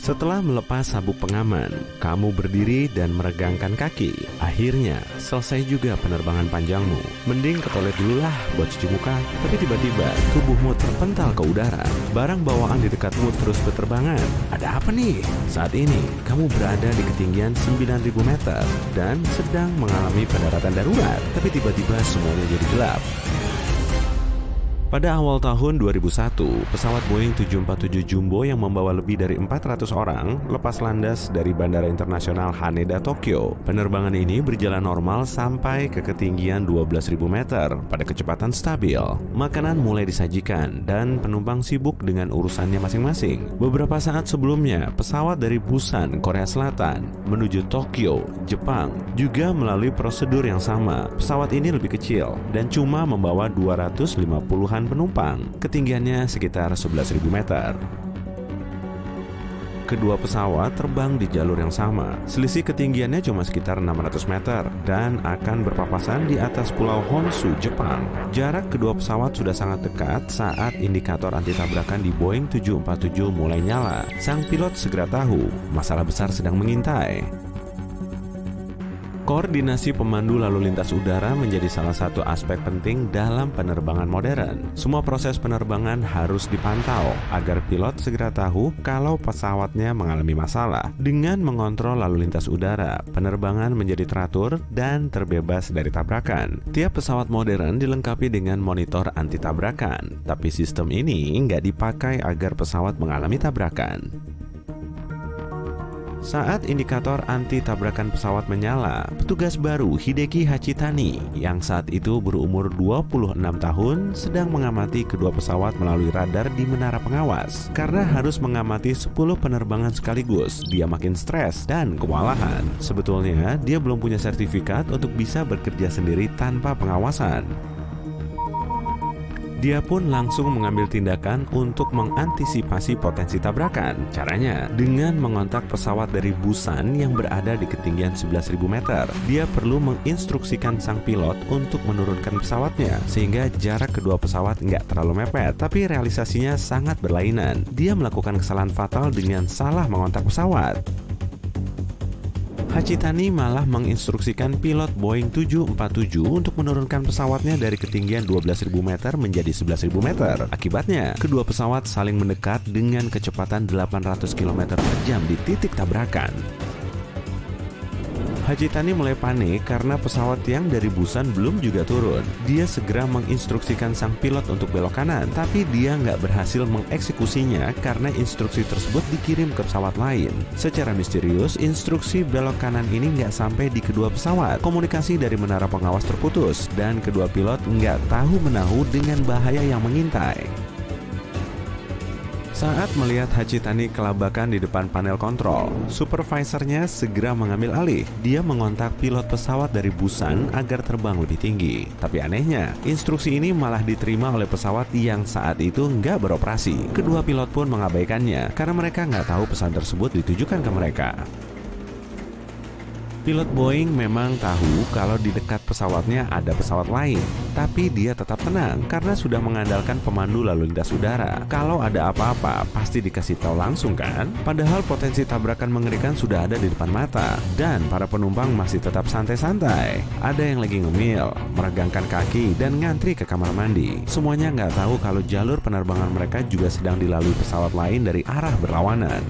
Setelah melepas sabuk pengaman, kamu berdiri dan meregangkan kaki. Akhirnya, selesai juga penerbangan panjangmu. Mending ke toilet dulu lah buat cuci muka. Tapi tiba-tiba, tubuhmu terpental ke udara. Barang bawaan di dekatmu terus berterbangan. Ada apa nih? Saat ini, kamu berada di ketinggian 9.000 meter dan sedang mengalami pendaratan darurat. Tapi tiba-tiba semuanya jadi gelap. Pada awal tahun 2001, pesawat Boeing 747 Jumbo yang membawa lebih dari 400 orang lepas landas dari Bandara Internasional Haneda, Tokyo. Penerbangan ini berjalan normal sampai ke ketinggian 12.000 meter pada kecepatan stabil. Makanan mulai disajikan dan penumpang sibuk dengan urusannya masing-masing. Beberapa saat sebelumnya, pesawat dari Busan, Korea Selatan menuju Tokyo, Jepang juga melalui prosedur yang sama. Pesawat ini lebih kecil dan cuma membawa 250-an penumpang, ketinggiannya sekitar 11.000 meter. Kedua pesawat terbang di jalur yang sama. Selisih ketinggiannya cuma sekitar 600 meter dan akan berpapasan di atas Pulau Honshu, Jepang. Jarak kedua pesawat sudah sangat dekat saat indikator anti tabrakan di Boeing 747 mulai nyala. Sang pilot segera tahu masalah besar sedang mengintai. Koordinasi pemandu lalu lintas udara menjadi salah satu aspek penting dalam penerbangan modern. Semua proses penerbangan harus dipantau agar pilot segera tahu kalau pesawatnya mengalami masalah. Dengan mengontrol lalu lintas udara, penerbangan menjadi teratur dan terbebas dari tabrakan. Tiap pesawat modern dilengkapi dengan monitor anti tabrakan, tapi sistem ini nggak dipakai agar pesawat mengalami tabrakan. Saat indikator anti tabrakan pesawat menyala, petugas baru Hideki Hachitani yang saat itu berumur 26 tahun sedang mengamati kedua pesawat melalui radar di menara pengawas. Karena harus mengamati 10 penerbangan sekaligus, dia makin stres dan kewalahan. Sebetulnya, dia belum punya sertifikat untuk bisa bekerja sendiri tanpa pengawasan. Dia pun langsung mengambil tindakan untuk mengantisipasi potensi tabrakan. Caranya, dengan mengontak pesawat dari Busan yang berada di ketinggian 11.000 meter. Dia perlu menginstruksikan sang pilot untuk menurunkan pesawatnya, sehingga jarak kedua pesawat nggak terlalu mepet, tapi realisasinya sangat berlainan. Dia melakukan kesalahan fatal dengan salah mengontak pesawat. Hachitani malah menginstruksikan pilot Boeing 747 untuk menurunkan pesawatnya dari ketinggian 12.000 meter menjadi 11.000 meter. Akibatnya, kedua pesawat saling mendekat dengan kecepatan 800 km per jam di titik tabrakan. Hachitani mulai panik karena pesawat yang dari Busan belum juga turun. Dia segera menginstruksikan sang pilot untuk belok kanan, tapi dia nggak berhasil mengeksekusinya karena instruksi tersebut dikirim ke pesawat lain. Secara misterius, instruksi belok kanan ini nggak sampai di kedua pesawat. Komunikasi dari menara pengawas terputus, dan kedua pilot nggak tahu menahu dengan bahaya yang mengintai. Saat melihat Hachitani kelabakan di depan panel kontrol, supervisornya segera mengambil alih. Dia mengontak pilot pesawat dari Busan agar terbang lebih tinggi. Tapi anehnya, instruksi ini malah diterima oleh pesawat yang saat itu nggak beroperasi. Kedua pilot pun mengabaikannya karena mereka nggak tahu pesan tersebut ditujukan ke mereka. Pilot Boeing memang tahu kalau di dekat pesawatnya ada pesawat lain, tapi dia tetap tenang karena sudah mengandalkan pemandu lalu lintas udara. Kalau ada apa-apa, pasti dikasih tahu langsung kan? Padahal potensi tabrakan mengerikan sudah ada di depan mata, dan para penumpang masih tetap santai-santai. Ada yang lagi ngemil, meregangkan kaki, dan ngantri ke kamar mandi. Semuanya nggak tahu kalau jalur penerbangan mereka juga sedang dilalui pesawat lain dari arah berlawanan.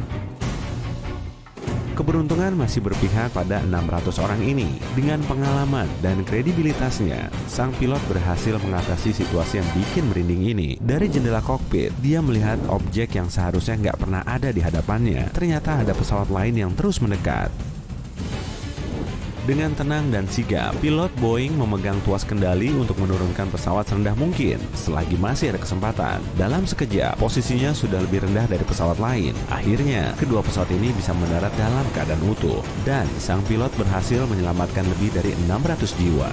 Keberuntungan masih berpihak pada 600 orang ini. Dengan pengalaman dan kredibilitasnya, sang pilot berhasil mengatasi situasi yang bikin merinding ini. Dari jendela kokpit, dia melihat objek yang seharusnya nggak pernah ada di hadapannya. Ternyata ada pesawat lain yang terus mendekat. Dengan tenang dan sigap, pilot Boeing memegang tuas kendali untuk menurunkan pesawat serendah mungkin selagi masih ada kesempatan. Dalam sekejap, posisinya sudah lebih rendah dari pesawat lain. Akhirnya, kedua pesawat ini bisa mendarat dalam keadaan utuh, dan sang pilot berhasil menyelamatkan lebih dari 600 jiwa.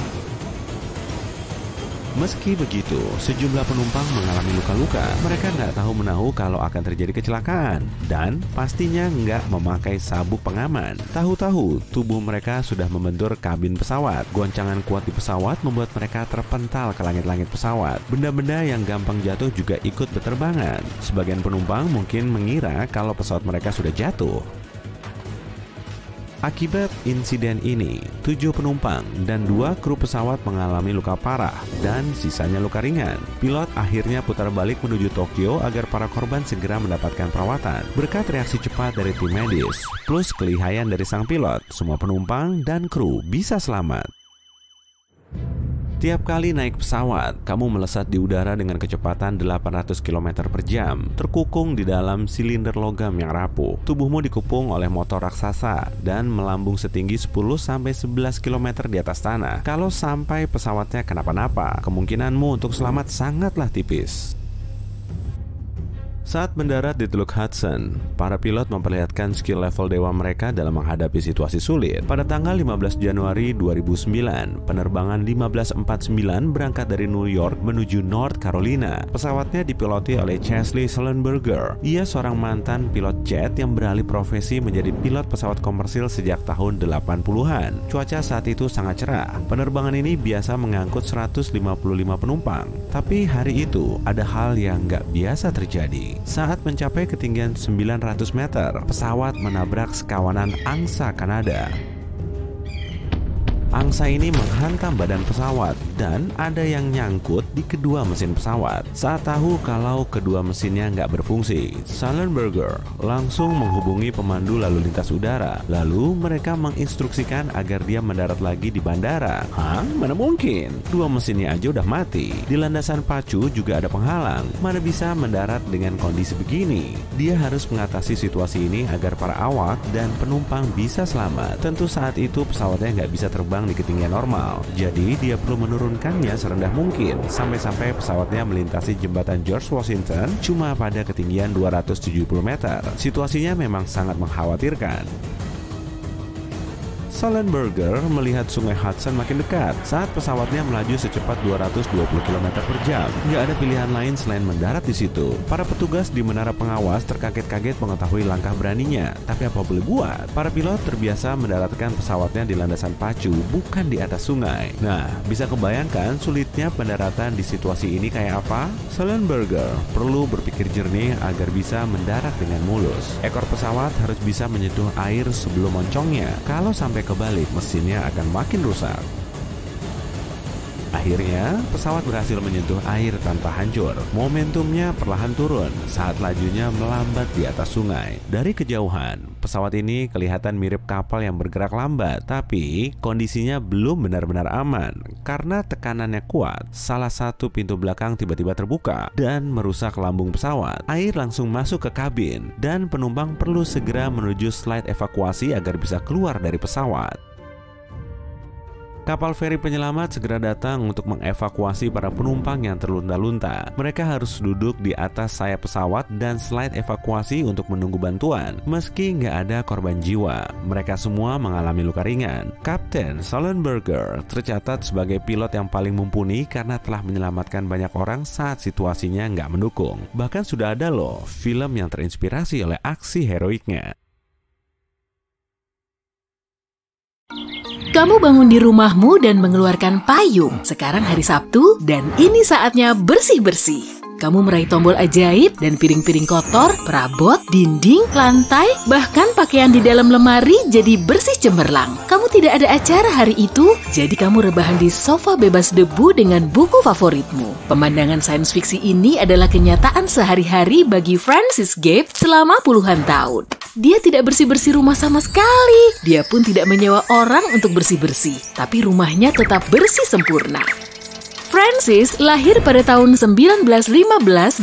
Meski begitu, sejumlah penumpang mengalami luka-luka. Mereka nggak tahu menahu kalau akan terjadi kecelakaan dan pastinya nggak memakai sabuk pengaman. Tahu-tahu tubuh mereka sudah membentur kabin pesawat. Goncangan kuat di pesawat membuat mereka terpental ke langit-langit pesawat. Benda-benda yang gampang jatuh juga ikut berterbangan. Sebagian penumpang mungkin mengira kalau pesawat mereka sudah jatuh. Akibat insiden ini, 7 penumpang dan 2 kru pesawat mengalami luka parah dan sisanya luka ringan. Pilot akhirnya putar balik menuju Tokyo agar para korban segera mendapatkan perawatan. Berkat reaksi cepat dari tim medis, plus kelihayan dari sang pilot, semua penumpang dan kru bisa selamat. Tiap kali naik pesawat, kamu melesat di udara dengan kecepatan 800 km per jam, terkukung di dalam silinder logam yang rapuh. Tubuhmu dikepung oleh motor raksasa dan melambung setinggi 10-11 km di atas tanah. Kalau sampai pesawatnya kenapa-napa, kemungkinanmu untuk selamat sangatlah tipis. Saat mendarat di Teluk Hudson, para pilot memperlihatkan skill level dewa mereka dalam menghadapi situasi sulit. Pada tanggal 15 Januari 2009, penerbangan 1549 berangkat dari New York menuju North Carolina. Pesawatnya dipiloti oleh Chesley Sullenberger. Ia seorang mantan pilot jet yang beralih profesi menjadi pilot pesawat komersil sejak tahun 80-an. Cuaca saat itu sangat cerah. Penerbangan ini biasa mengangkut 155 penumpang. Tapi hari itu ada hal yang nggak biasa terjadi. Saat mencapai ketinggian 900 meter, pesawat menabrak sekawanan angsa Kanada. Angsa ini menghantam badan pesawat dan ada yang nyangkut di kedua mesin pesawat. Saat tahu kalau kedua mesinnya nggak berfungsi, Sullenberger langsung menghubungi pemandu lalu lintas udara. Lalu mereka menginstruksikan agar dia mendarat lagi di bandara. Hah? Mana mungkin? Dua mesinnya aja udah mati. Di landasan pacu juga ada penghalang. Mana bisa mendarat dengan kondisi begini? Dia harus mengatasi situasi ini agar para awak dan penumpang bisa selamat. Tentu saat itu pesawatnya nggak bisa terbang di ketinggian normal, jadi dia perlu menurunkannya serendah mungkin sampai-sampai pesawatnya melintasi jembatan George Washington cuma pada ketinggian 270 meter. Situasinya memang sangat mengkhawatirkan. Sullenberger melihat sungai Hudson makin dekat saat pesawatnya melaju secepat 220 km per jam. Nggak ada pilihan lain selain mendarat di situ. Para petugas di menara pengawas terkaget-kaget mengetahui langkah beraninya. Tapi apa boleh buat? Para pilot terbiasa mendaratkan pesawatnya di landasan pacu, bukan di atas sungai. Nah, bisa kebayangkan sulitnya pendaratan di situasi ini kayak apa? Sullenberger perlu berpikir jernih agar bisa mendarat dengan mulus. Ekor pesawat harus bisa menyentuh air sebelum moncongnya. Kalau sampai kebalik, mesinnya akan makin rusak. Akhirnya, pesawat berhasil menyentuh air tanpa hancur. Momentumnya perlahan turun saat lajunya melambat di atas sungai. Dari kejauhan, pesawat ini kelihatan mirip kapal yang bergerak lambat, tapi kondisinya belum benar-benar aman. Karena tekanannya kuat, salah satu pintu belakang tiba-tiba terbuka dan merusak lambung pesawat. Air langsung masuk ke kabin dan penumpang perlu segera menuju slide evakuasi agar bisa keluar dari pesawat. Kapal feri penyelamat segera datang untuk mengevakuasi para penumpang yang terlunta-lunta. Mereka harus duduk di atas sayap pesawat dan slide evakuasi untuk menunggu bantuan. Meski nggak ada korban jiwa, mereka semua mengalami luka ringan. Kapten Sullenberger tercatat sebagai pilot yang paling mumpuni karena telah menyelamatkan banyak orang saat situasinya nggak mendukung. Bahkan sudah ada loh film yang terinspirasi oleh aksi heroiknya. Kamu bangun di rumahmu dan mengeluarkan payung. Sekarang hari Sabtu dan ini saatnya bersih-bersih. Kamu meraih tombol ajaib dan piring-piring kotor, perabot, dinding, lantai, bahkan pakaian di dalam lemari jadi bersih cemerlang. Kamu tidak ada acara hari itu, jadi kamu rebahan di sofa bebas debu dengan buku favoritmu. Pemandangan sains fiksi ini adalah kenyataan sehari-hari bagi Francis Gabe selama puluhan tahun. Dia tidak bersih-bersih rumah sama sekali. Dia pun tidak menyewa orang untuk bersih-bersih, tapi rumahnya tetap bersih sempurna. Francis lahir pada tahun 1915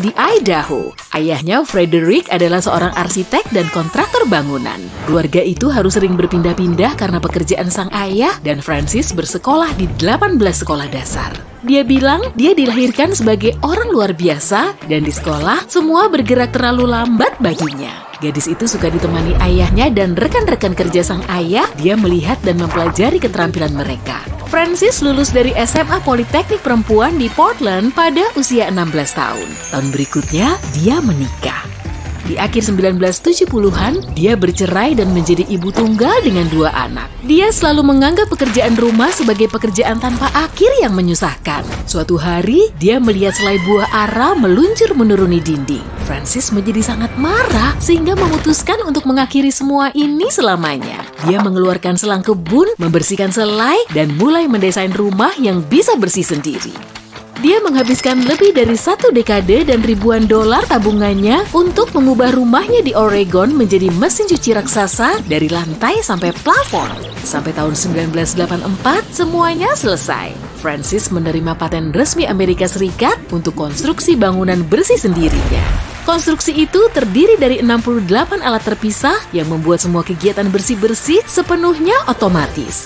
di Idaho. Ayahnya, Frederick, adalah seorang arsitek dan kontraktor bangunan. Keluarga itu harus sering berpindah-pindah karena pekerjaan sang ayah, dan Francis bersekolah di 18 sekolah dasar. Dia bilang dia dilahirkan sebagai orang luar biasa, dan di sekolah semua bergerak terlalu lambat baginya. Gadis itu suka ditemani ayahnya dan rekan-rekan kerja sang ayah. Dia melihat dan mempelajari keterampilan mereka. Francis lulus dari SMA Politeknik Perempuan di Portland pada usia 16 tahun. Tahun berikutnya, dia menikah. Di akhir 1970-an, dia bercerai dan menjadi ibu tunggal dengan 2 anak. Dia selalu menganggap pekerjaan rumah sebagai pekerjaan tanpa akhir yang menyusahkan. Suatu hari, dia melihat selai buah ara meluncur menuruni dinding. Francis menjadi sangat marah sehingga memutuskan untuk mengakhiri semua ini selamanya. Dia mengeluarkan selang kebun, membersihkan selai, dan mulai mendesain rumah yang bisa bersih sendiri. Dia menghabiskan lebih dari 1 dekade dan ribuan dolar tabungannya untuk mengubah rumahnya di Oregon menjadi mesin cuci raksasa dari lantai sampai plafon. Sampai tahun 1984, semuanya selesai. Francis menerima paten resmi Amerika Serikat untuk konstruksi bangunan bersih sendirinya. Konstruksi itu terdiri dari 68 alat terpisah yang membuat semua kegiatan bersih-bersih sepenuhnya otomatis.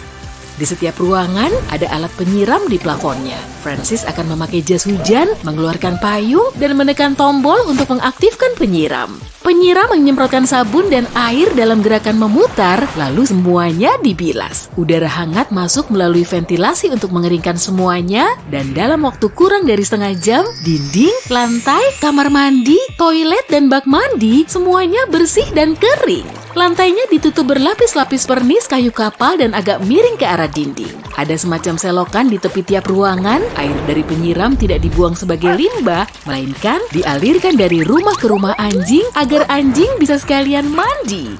Di setiap ruangan ada alat penyiram di plafonnya. Francis akan memakai jas hujan, mengeluarkan payung, dan menekan tombol untuk mengaktifkan penyiram. Penyiram menyemprotkan sabun dan air dalam gerakan memutar, lalu semuanya dibilas. Udara hangat masuk melalui ventilasi untuk mengeringkan semuanya, dan dalam waktu kurang dari setengah jam, dinding, lantai, kamar mandi, toilet, dan bak mandi semuanya bersih dan kering. Lantainya ditutup berlapis-lapis pernis kayu kapal dan agak miring ke arah dinding. Ada semacam selokan di tepi tiap ruangan, air dari penyiram tidak dibuang sebagai limbah, melainkan dialirkan dari rumah ke rumah anjing agar anjing bisa sekalian mandi.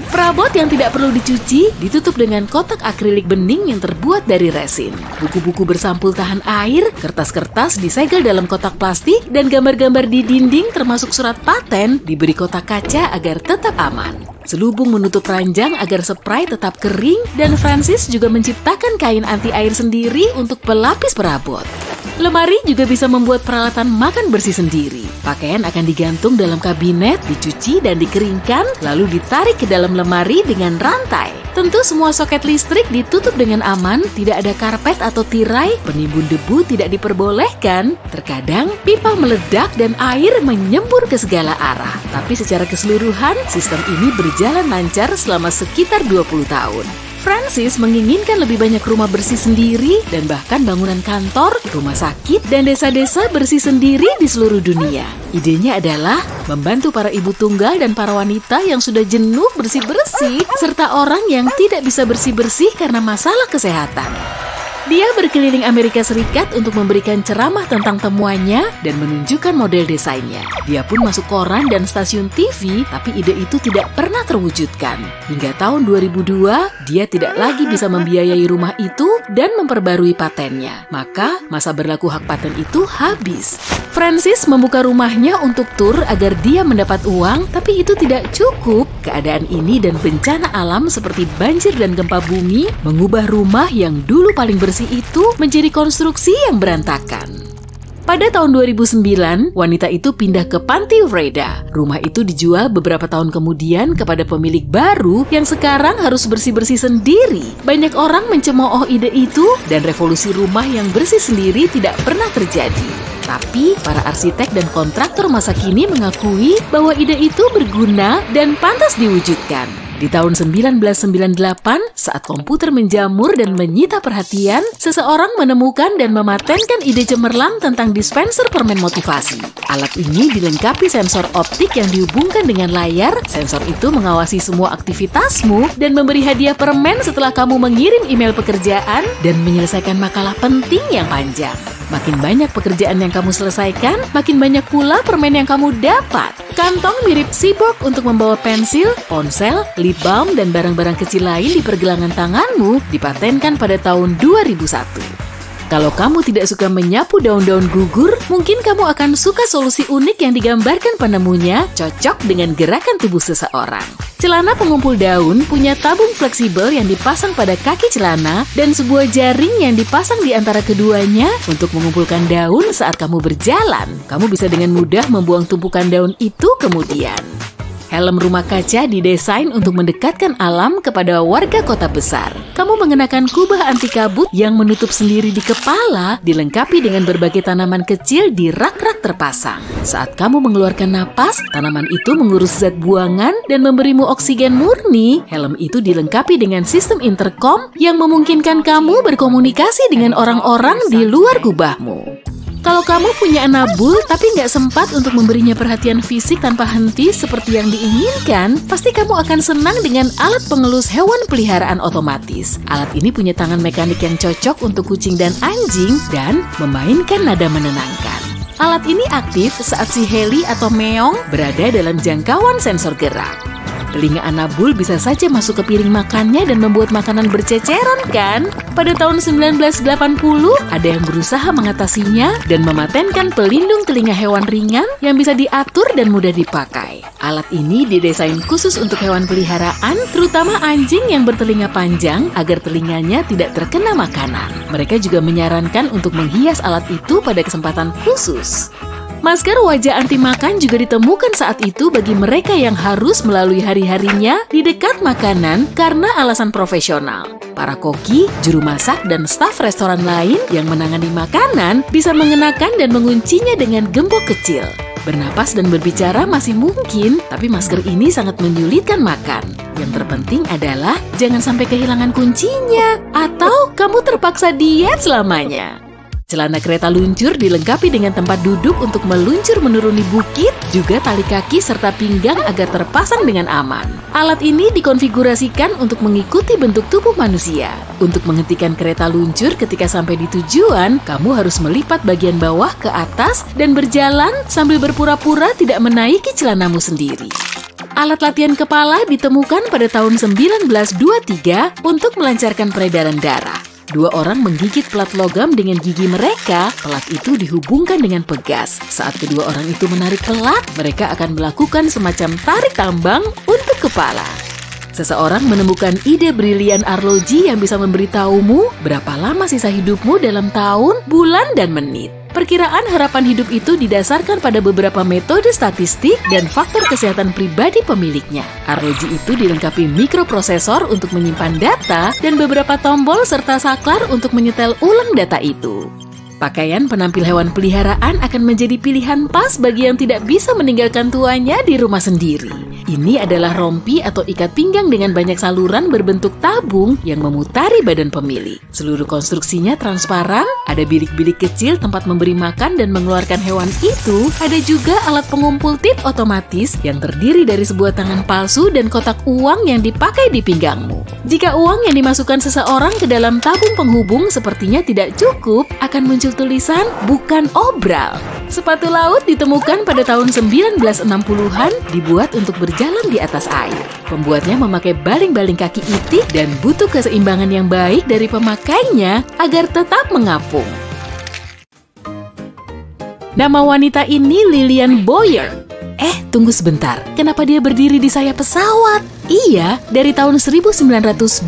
Perabot yang tidak perlu dicuci ditutup dengan kotak akrilik bening yang terbuat dari resin. Buku-buku bersampul tahan air, kertas-kertas disegel dalam kotak plastik, dan gambar-gambar di dinding termasuk surat paten diberi kotak kaca agar tetap aman. Selubung menutup ranjang agar spray tetap kering, dan Francis juga menciptakan kain anti air sendiri untuk pelapis perabot. Lemari juga bisa membuat peralatan makan bersih sendiri. Pakaian akan digantung dalam kabinet, dicuci dan dikeringkan, lalu ditarik ke dalam lemari dengan rantai. Tentu semua soket listrik ditutup dengan aman, tidak ada karpet atau tirai, penimbun debu tidak diperbolehkan. Terkadang pipa meledak dan air menyembur ke segala arah. Tapi secara keseluruhan, sistem ini berjalan lancar selama sekitar 20 tahun. Francis menginginkan lebih banyak rumah bersih sendiri dan bahkan bangunan kantor, rumah sakit, dan desa-desa bersih sendiri di seluruh dunia. Idenya adalah membantu para ibu tunggal dan para wanita yang sudah jenuh bersih-bersih, serta orang yang tidak bisa bersih-bersih karena masalah kesehatan. Dia berkeliling Amerika Serikat untuk memberikan ceramah tentang temuannya dan menunjukkan model desainnya. Dia pun masuk koran dan stasiun TV, tapi ide itu tidak pernah terwujudkan. Hingga tahun 2002, dia tidak lagi bisa membiayai rumah itu dan memperbarui patennya. Maka, masa berlaku hak paten itu habis. Francis membuka rumahnya untuk tur agar dia mendapat uang, tapi itu tidak cukup. Keadaan ini dan bencana alam seperti banjir dan gempa bumi mengubah rumah yang dulu paling bersih itu menjadi konstruksi yang berantakan. Pada tahun 2009, wanita itu pindah ke Panti Vreda. Rumah itu dijual beberapa tahun kemudian kepada pemilik baru yang sekarang harus bersih-bersih sendiri. Banyak orang mencemooh ide itu dan revolusi rumah yang bersih sendiri tidak pernah terjadi. Tapi, para arsitek dan kontraktor masa kini mengakui bahwa ide itu berguna dan pantas diwujudkan. Di tahun 1998, saat komputer menjamur dan menyita perhatian, seseorang menemukan dan mematenkan ide cemerlang tentang dispenser permen motivasi. Alat ini dilengkapi sensor optik yang dihubungkan dengan layar. Sensor itu mengawasi semua aktivitasmu dan memberi hadiah permen setelah kamu mengirim email pekerjaan dan menyelesaikan makalah penting yang panjang. Makin banyak pekerjaan yang kamu selesaikan, makin banyak pula permen yang kamu dapat. Kantong mirip Seaborg untuk membawa pensil, ponsel, lip balm, dan barang-barang kecil lain di pergelangan tanganmu dipatenkan pada tahun 2001. Kalau kamu tidak suka menyapu daun-daun gugur, mungkin kamu akan suka solusi unik yang digambarkan penemunya cocok dengan gerakan tubuh seseorang. Celana pengumpul daun punya tabung fleksibel yang dipasang pada kaki celana dan sebuah jaring yang dipasang di antara keduanya untuk mengumpulkan daun saat kamu berjalan. Kamu bisa dengan mudah membuang tumpukan daun itu kemudian. Helm rumah kaca didesain untuk mendekatkan alam kepada warga kota besar. Kamu mengenakan kubah anti kabut yang menutup sendiri di kepala, dilengkapi dengan berbagai tanaman kecil di rak-rak terpasang. Saat kamu mengeluarkan napas, tanaman itu mengurus zat buangan dan memberimu oksigen murni. Helm itu dilengkapi dengan sistem intercom yang memungkinkan kamu berkomunikasi dengan orang-orang di luar kubahmu. Kalau kamu punya anabul tapi nggak sempat untuk memberinya perhatian fisik tanpa henti seperti yang diinginkan, pasti kamu akan senang dengan alat pengelus hewan peliharaan otomatis. Alat ini punya tangan mekanik yang cocok untuk kucing dan anjing dan memainkan nada menenangkan. Alat ini aktif saat si Heli atau Meong berada dalam jangkauan sensor gerak. Telinga anabul bisa saja masuk ke piring makannya dan membuat makanan berceceran, kan? Pada tahun 1980, ada yang berusaha mengatasinya dan mematenkan pelindung telinga hewan ringan yang bisa diatur dan mudah dipakai. Alat ini didesain khusus untuk hewan peliharaan, terutama anjing yang bertelinga panjang agar telinganya tidak terkena makanan. Mereka juga menyarankan untuk menghias alat itu pada kesempatan khusus. Masker wajah anti makan juga ditemukan saat itu bagi mereka yang harus melalui hari-harinya di dekat makanan karena alasan profesional. Para koki, juru masak, dan staf restoran lain yang menangani makanan bisa mengenakan dan menguncinya dengan gembok kecil. Bernapas dan berbicara masih mungkin, tapi masker ini sangat menyulitkan makan. Yang terpenting adalah jangan sampai kehilangan kuncinya atau kamu terpaksa diet selamanya. Celana kereta luncur dilengkapi dengan tempat duduk untuk meluncur menuruni bukit, juga tali kaki serta pinggang agar terpasang dengan aman. Alat ini dikonfigurasikan untuk mengikuti bentuk tubuh manusia. Untuk menghentikan kereta luncur ketika sampai di tujuan, kamu harus melipat bagian bawah ke atas dan berjalan sambil berpura-pura tidak menaiki celanamu sendiri. Alat latihan kepala ditemukan pada tahun 1923 untuk melancarkan peredaran darah. 2 orang menggigit pelat logam dengan gigi mereka. Pelat itu dihubungkan dengan pegas. Saat kedua orang itu menarik pelat, mereka akan melakukan semacam tarik tambang untuk kepala. Seseorang menemukan ide brilian arloji yang bisa memberitahumu berapa lama sisa hidupmu dalam tahun, bulan, dan menit. Perkiraan harapan hidup itu didasarkan pada beberapa metode statistik dan faktor kesehatan pribadi pemiliknya. Arloji itu dilengkapi mikroprosesor untuk menyimpan data dan beberapa tombol serta saklar untuk menyetel ulang data itu. Pakaian penampil hewan peliharaan akan menjadi pilihan pas bagi yang tidak bisa meninggalkan tuanya di rumah sendiri. Ini adalah rompi atau ikat pinggang dengan banyak saluran berbentuk tabung yang memutari badan pemilik. Seluruh konstruksinya transparan, ada bilik-bilik kecil tempat memberi makan dan mengeluarkan hewan itu. Ada juga alat pengumpul tip otomatis yang terdiri dari sebuah tangan palsu dan kotak uang yang dipakai di pinggangmu. Jika uang yang dimasukkan seseorang ke dalam tabung penghubung sepertinya tidak cukup, akan muncul tulisan bukan obral. Sepatu laut ditemukan pada tahun 1960-an dibuat untuk berjalan di atas air. Pembuatnya memakai baling-baling kaki itik dan butuh keseimbangan yang baik dari pemakainya agar tetap mengapung. Nama wanita ini Lillian Boyer. Tunggu sebentar. Kenapa dia berdiri di sayap pesawat? Iya, dari tahun 1921,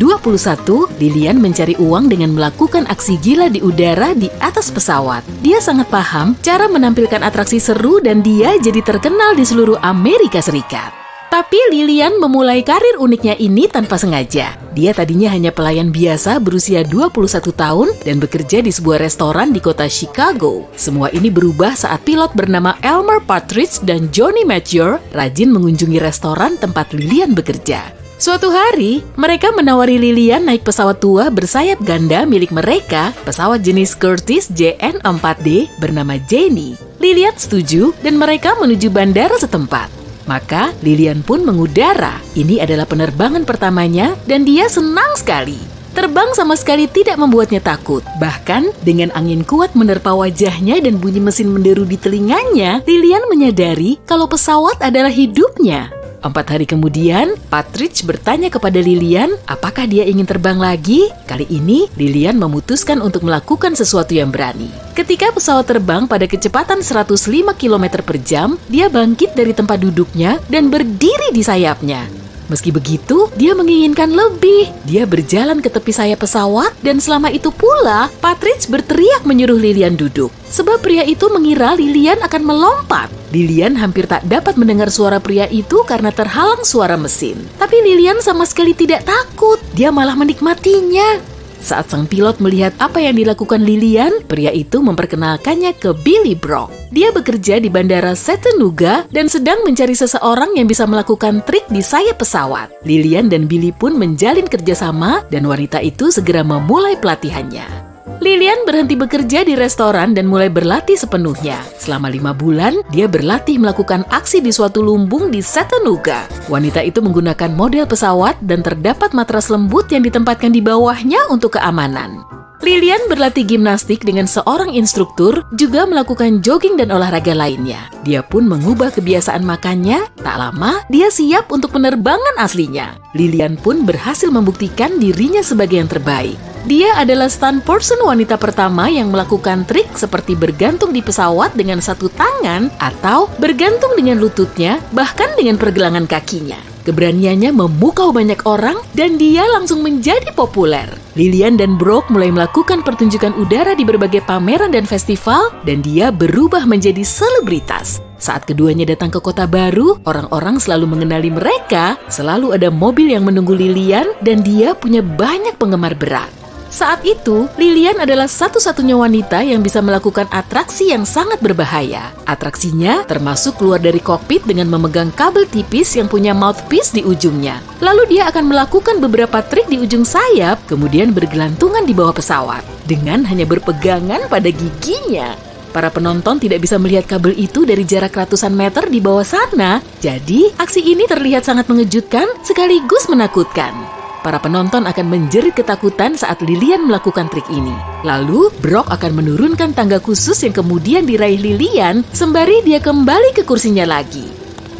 Lillian mencari uang dengan melakukan aksi gila di udara di atas pesawat. Dia sangat paham cara menampilkan atraksi seru dan dia jadi terkenal di seluruh Amerika Serikat. Tapi Lillian memulai karir uniknya ini tanpa sengaja. Dia tadinya hanya pelayan biasa berusia 21 tahun dan bekerja di sebuah restoran di kota Chicago. Semua ini berubah saat pilot bernama Elmer Partridge dan Johnny Mature rajin mengunjungi restoran tempat Lillian bekerja. Suatu hari, mereka menawari Lillian naik pesawat tua bersayap ganda milik mereka, pesawat jenis Curtiss JN-4D bernama Jenny. Lillian setuju dan mereka menuju bandara setempat. Maka Lillian pun mengudara. Ini adalah penerbangan pertamanya dan dia senang sekali. Terbang sama sekali tidak membuatnya takut. Bahkan dengan angin kuat menerpa wajahnya dan bunyi mesin menderu di telinganya, Lillian menyadari kalau pesawat adalah hidupnya. 4 hari kemudian, Partridge bertanya kepada Lillian apakah dia ingin terbang lagi. Kali ini, Lillian memutuskan untuk melakukan sesuatu yang berani. Ketika pesawat terbang pada kecepatan 105 km per jam, dia bangkit dari tempat duduknya dan berdiri di sayapnya. Meski begitu, dia menginginkan lebih. Dia berjalan ke tepi sayap pesawat dan selama itu pula, Partridge berteriak menyuruh Lilian duduk. Sebab pria itu mengira Lilian akan melompat. Lilian hampir tak dapat mendengar suara pria itu karena terhalang suara mesin. Tapi Lilian sama sekali tidak takut. Dia malah menikmatinya. Saat sang pilot melihat apa yang dilakukan Lilian, pria itu memperkenalkannya ke Billy Brock. Dia bekerja di bandara Chattanooga dan sedang mencari seseorang yang bisa melakukan trik di sayap pesawat. Lilian dan Billy pun menjalin kerjasama dan wanita itu segera memulai pelatihannya. Lilian berhenti bekerja di restoran dan mulai berlatih sepenuhnya. Selama 5 bulan, dia berlatih melakukan aksi di suatu lumbung di Chattanooga. Wanita itu menggunakan model pesawat dan terdapat matras lembut yang ditempatkan di bawahnya untuk keamanan. Lilian berlatih gimnastik dengan seorang instruktur, juga melakukan jogging dan olahraga lainnya. Dia pun mengubah kebiasaan makannya. Tak lama, dia siap untuk penerbangan aslinya. Lilian pun berhasil membuktikan dirinya sebagai yang terbaik. Dia adalah stunt person wanita pertama yang melakukan trik seperti bergantung di pesawat dengan satu tangan atau bergantung dengan lututnya, bahkan dengan pergelangan kakinya. Keberaniannya memukau banyak orang dan dia langsung menjadi populer. Lilian dan Brock mulai melakukan pertunjukan udara di berbagai pameran dan festival dan dia berubah menjadi selebritas. Saat keduanya datang ke kota baru, orang-orang selalu mengenali mereka. Selalu ada mobil yang menunggu Lilian dan dia punya banyak penggemar berat. Saat itu, Lilian adalah satu-satunya wanita yang bisa melakukan atraksi yang sangat berbahaya. Atraksinya termasuk keluar dari kokpit dengan memegang kabel tipis yang punya mouthpiece di ujungnya. Lalu dia akan melakukan beberapa trik di ujung sayap, kemudian bergelantungan di bawah pesawat, dengan hanya berpegangan pada giginya. Para penonton tidak bisa melihat kabel itu dari jarak ratusan meter di bawah sana, jadi aksi ini terlihat sangat mengejutkan sekaligus menakutkan. Para penonton akan menjerit ketakutan saat Lilian melakukan trik ini. Lalu, Brock akan menurunkan tangga khusus yang kemudian diraih Lilian, sembari dia kembali ke kursinya lagi.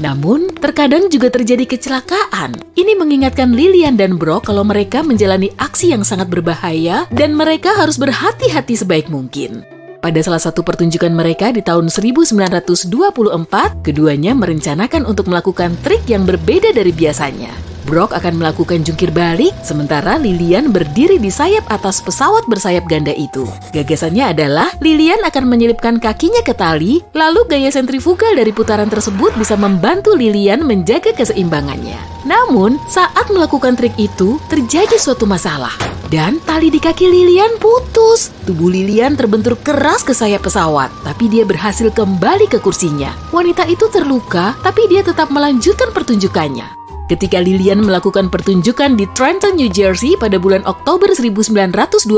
Namun, terkadang juga terjadi kecelakaan. Ini mengingatkan Lilian dan Brock kalau mereka menjalani aksi yang sangat berbahaya dan mereka harus berhati-hati sebaik mungkin. Pada salah satu pertunjukan mereka di tahun 1924, keduanya merencanakan untuk melakukan trik yang berbeda dari biasanya. Brock akan melakukan jungkir balik, sementara Lilian berdiri di sayap atas pesawat bersayap ganda itu. Gagasannya adalah Lilian akan menyelipkan kakinya ke tali, lalu gaya sentrifugal dari putaran tersebut bisa membantu Lilian menjaga keseimbangannya. Namun, saat melakukan trik itu, terjadi suatu masalah. Dan tali di kaki Lilian putus. Tubuh Lilian terbentur keras ke sayap pesawat, tapi dia berhasil kembali ke kursinya. Wanita itu terluka, tapi dia tetap melanjutkan pertunjukannya. Ketika Lilian melakukan pertunjukan di Trenton, New Jersey pada bulan Oktober 1925,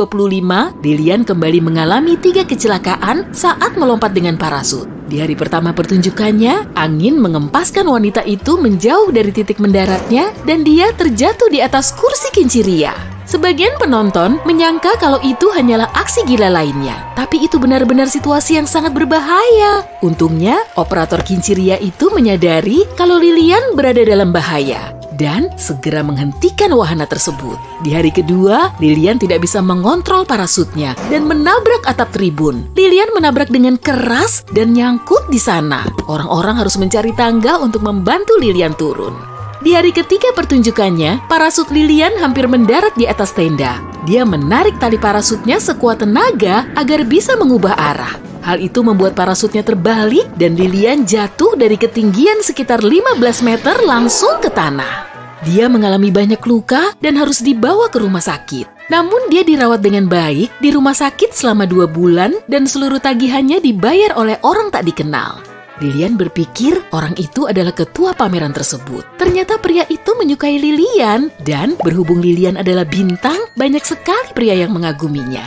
Lilian kembali mengalami 3 kecelakaan saat melompat dengan parasut. Di hari pertama pertunjukannya, angin mengempaskan wanita itu menjauh dari titik mendaratnya dan dia terjatuh di atas kursi kinciria. Sebagian penonton menyangka kalau itu hanyalah aksi gila lainnya, tapi itu benar-benar situasi yang sangat berbahaya. Untungnya, operator kinciria itu menyadari kalau Lilian berada dalam bahaya dan segera menghentikan wahana tersebut. Di hari kedua, Lilian tidak bisa mengontrol parasutnya dan menabrak atap tribun. Lilian menabrak dengan keras dan nyangkut di sana. Orang-orang harus mencari tangga untuk membantu Lilian turun. Di hari ketiga pertunjukannya, parasut Lilian hampir mendarat di atas tenda. Dia menarik tali parasutnya sekuat tenaga agar bisa mengubah arah. Hal itu membuat parasutnya terbalik dan Lilian jatuh dari ketinggian sekitar 15 meter langsung ke tanah. Dia mengalami banyak luka dan harus dibawa ke rumah sakit. Namun dia dirawat dengan baik di rumah sakit selama 2 bulan dan seluruh tagihannya dibayar oleh orang tak dikenal. Lilian berpikir orang itu adalah ketua pameran tersebut. Ternyata pria itu menyukai Lilian dan berhubung Lilian adalah bintang, banyak sekali pria yang mengaguminya.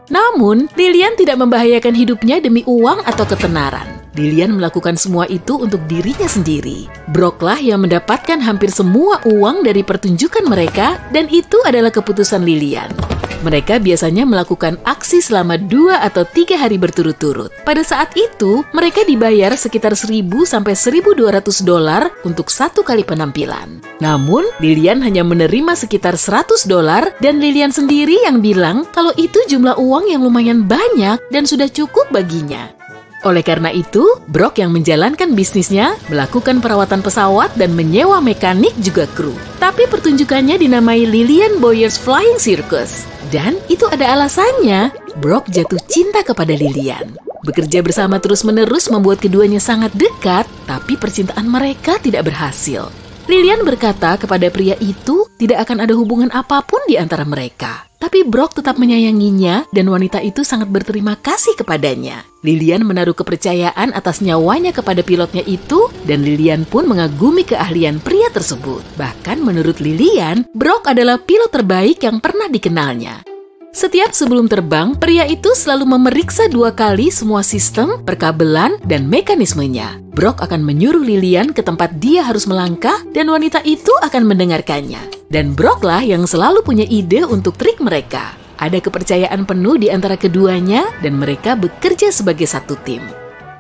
Namun, Lilian tidak membahayakan hidupnya demi uang atau ketenaran. Lilian melakukan semua itu untuk dirinya sendiri. Brocklah yang mendapatkan hampir semua uang dari pertunjukan mereka dan itu adalah keputusan Lilian. Mereka biasanya melakukan aksi selama 2 atau 3 hari berturut-turut. Pada saat itu, mereka dibayar sekitar $1.000 sampai $1.200 untuk 1 kali penampilan. Namun, Lilian hanya menerima sekitar $100 dan Lilian sendiri yang bilang kalau itu jumlah uang yang lumayan banyak dan sudah cukup baginya. Oleh karena itu, Brock yang menjalankan bisnisnya, melakukan perawatan pesawat dan menyewa mekanik juga kru. Tapi pertunjukannya dinamai Lillian Boyer's Flying Circus. Dan itu ada alasannya, Brock jatuh cinta kepada Lillian. Bekerja bersama terus-menerus membuat keduanya sangat dekat, tapi percintaan mereka tidak berhasil. Lillian berkata kepada pria itu tidak akan ada hubungan apapun di antara mereka. Tapi Brock tetap menyayanginya dan wanita itu sangat berterima kasih kepadanya. Lillian menaruh kepercayaan atas nyawanya kepada pilotnya itu dan Lillian pun mengagumi keahlian pria tersebut. Bahkan menurut Lillian, Brock adalah pilot terbaik yang pernah dikenalnya. Setiap sebelum terbang, pria itu selalu memeriksa 2 kali semua sistem, perkabelan, dan mekanismenya. Brock akan menyuruh Lillian ke tempat dia harus melangkah dan wanita itu akan mendengarkannya. Dan Brock lah yang selalu punya ide untuk trik mereka. Ada kepercayaan penuh di antara keduanya dan mereka bekerja sebagai satu tim.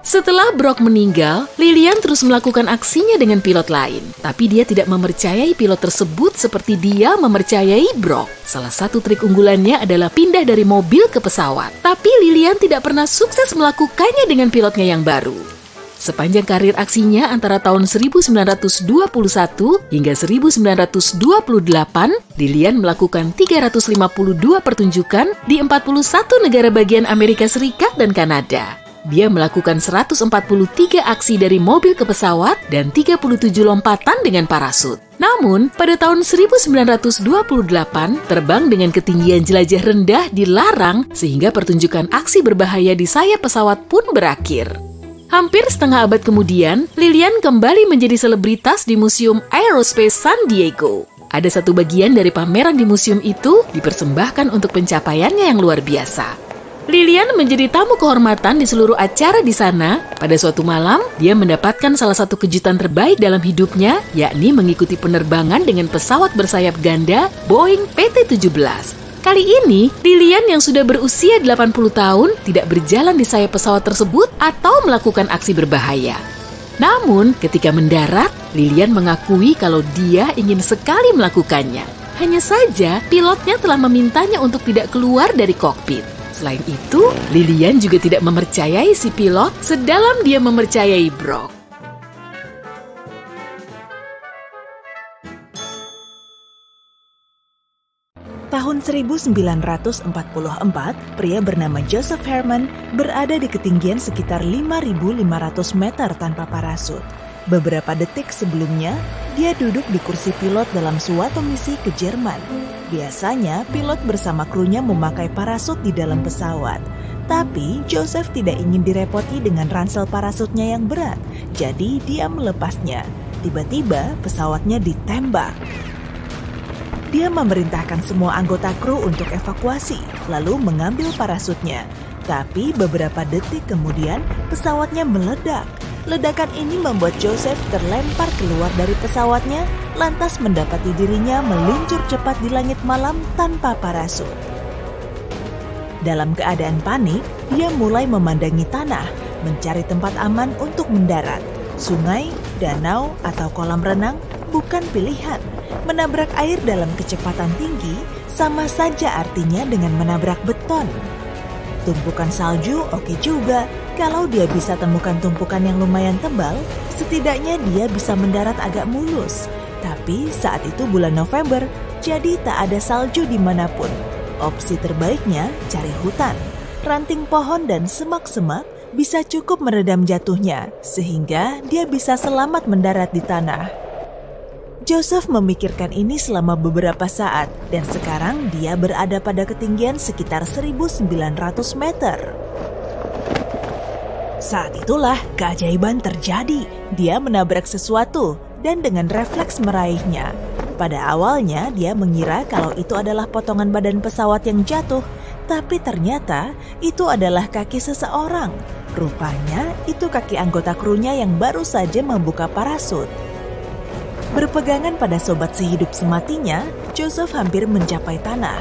Setelah Brock meninggal, Lillian terus melakukan aksinya dengan pilot lain. Tapi dia tidak mempercayai pilot tersebut seperti dia mempercayai Brock. Salah satu trik unggulannya adalah pindah dari mobil ke pesawat. Tapi Lillian tidak pernah sukses melakukannya dengan pilotnya yang baru. Sepanjang karir aksinya antara tahun 1921 hingga 1928, Lillian melakukan 352 pertunjukan di 41 negara bagian Amerika Serikat dan Kanada. Dia melakukan 143 aksi dari mobil ke pesawat dan 37 lompatan dengan parasut. Namun, pada tahun 1928, terbang dengan ketinggian jelajah rendah dilarang sehingga pertunjukan aksi berbahaya di sayap pesawat pun berakhir. Hampir setengah abad kemudian, Lillian kembali menjadi selebritas di Museum Aerospace San Diego. Ada satu bagian dari pameran di museum itu dipersembahkan untuk pencapaiannya yang luar biasa. Lillian menjadi tamu kehormatan di seluruh acara di sana. Pada suatu malam, dia mendapatkan salah satu kejutan terbaik dalam hidupnya, yakni mengikuti penerbangan dengan pesawat bersayap ganda Boeing PT-17. Kali ini, Lillian yang sudah berusia 80 tahun tidak berjalan di sayap pesawat tersebut atau melakukan aksi berbahaya. Namun, ketika mendarat, Lillian mengakui kalau dia ingin sekali melakukannya. Hanya saja, pilotnya telah memintanya untuk tidak keluar dari kokpit. Selain itu, Lillian juga tidak mempercayai si pilot sedalam dia mempercayai Brock. Tahun 1944, pria bernama Joseph Herman berada di ketinggian sekitar 5.500 meter tanpa parasut. Beberapa detik sebelumnya, dia duduk di kursi pilot dalam suatu misi ke Jerman. Biasanya, pilot bersama krunya memakai parasut di dalam pesawat. Tapi, Joseph tidak ingin direpoti dengan ransel parasutnya yang berat, jadi dia melepasnya. Tiba-tiba, pesawatnya ditembak. Dia memerintahkan semua anggota kru untuk evakuasi, lalu mengambil parasutnya. Tapi, beberapa detik kemudian, pesawatnya meledak. Ledakan ini membuat Joseph terlempar keluar dari pesawatnya, lantas mendapati dirinya meluncur cepat di langit malam tanpa parasut. Dalam keadaan panik, dia mulai memandangi tanah, mencari tempat aman untuk mendarat. Sungai, danau, atau kolam renang bukan pilihan. Menabrak air dalam kecepatan tinggi sama saja artinya dengan menabrak beton. Tumpukan salju oke juga, kalau dia bisa temukan tumpukan yang lumayan tebal, setidaknya dia bisa mendarat agak mulus. Tapi saat itu bulan November, jadi tak ada salju dimanapun. Opsi terbaiknya cari hutan. Ranting pohon dan semak-semak bisa cukup meredam jatuhnya, sehingga dia bisa selamat mendarat di tanah. Joseph memikirkan ini selama beberapa saat, dan sekarang dia berada pada ketinggian sekitar 1.900 meter. Saat itulah keajaiban terjadi. Dia menabrak sesuatu dan dengan refleks meraihnya. Pada awalnya dia mengira kalau itu adalah potongan badan pesawat yang jatuh, tapi ternyata itu adalah kaki seseorang. Rupanya itu kaki anggota krunya yang baru saja membuka parasut. Berpegangan pada sobat sehidup sematinya, Joseph hampir mencapai tanah.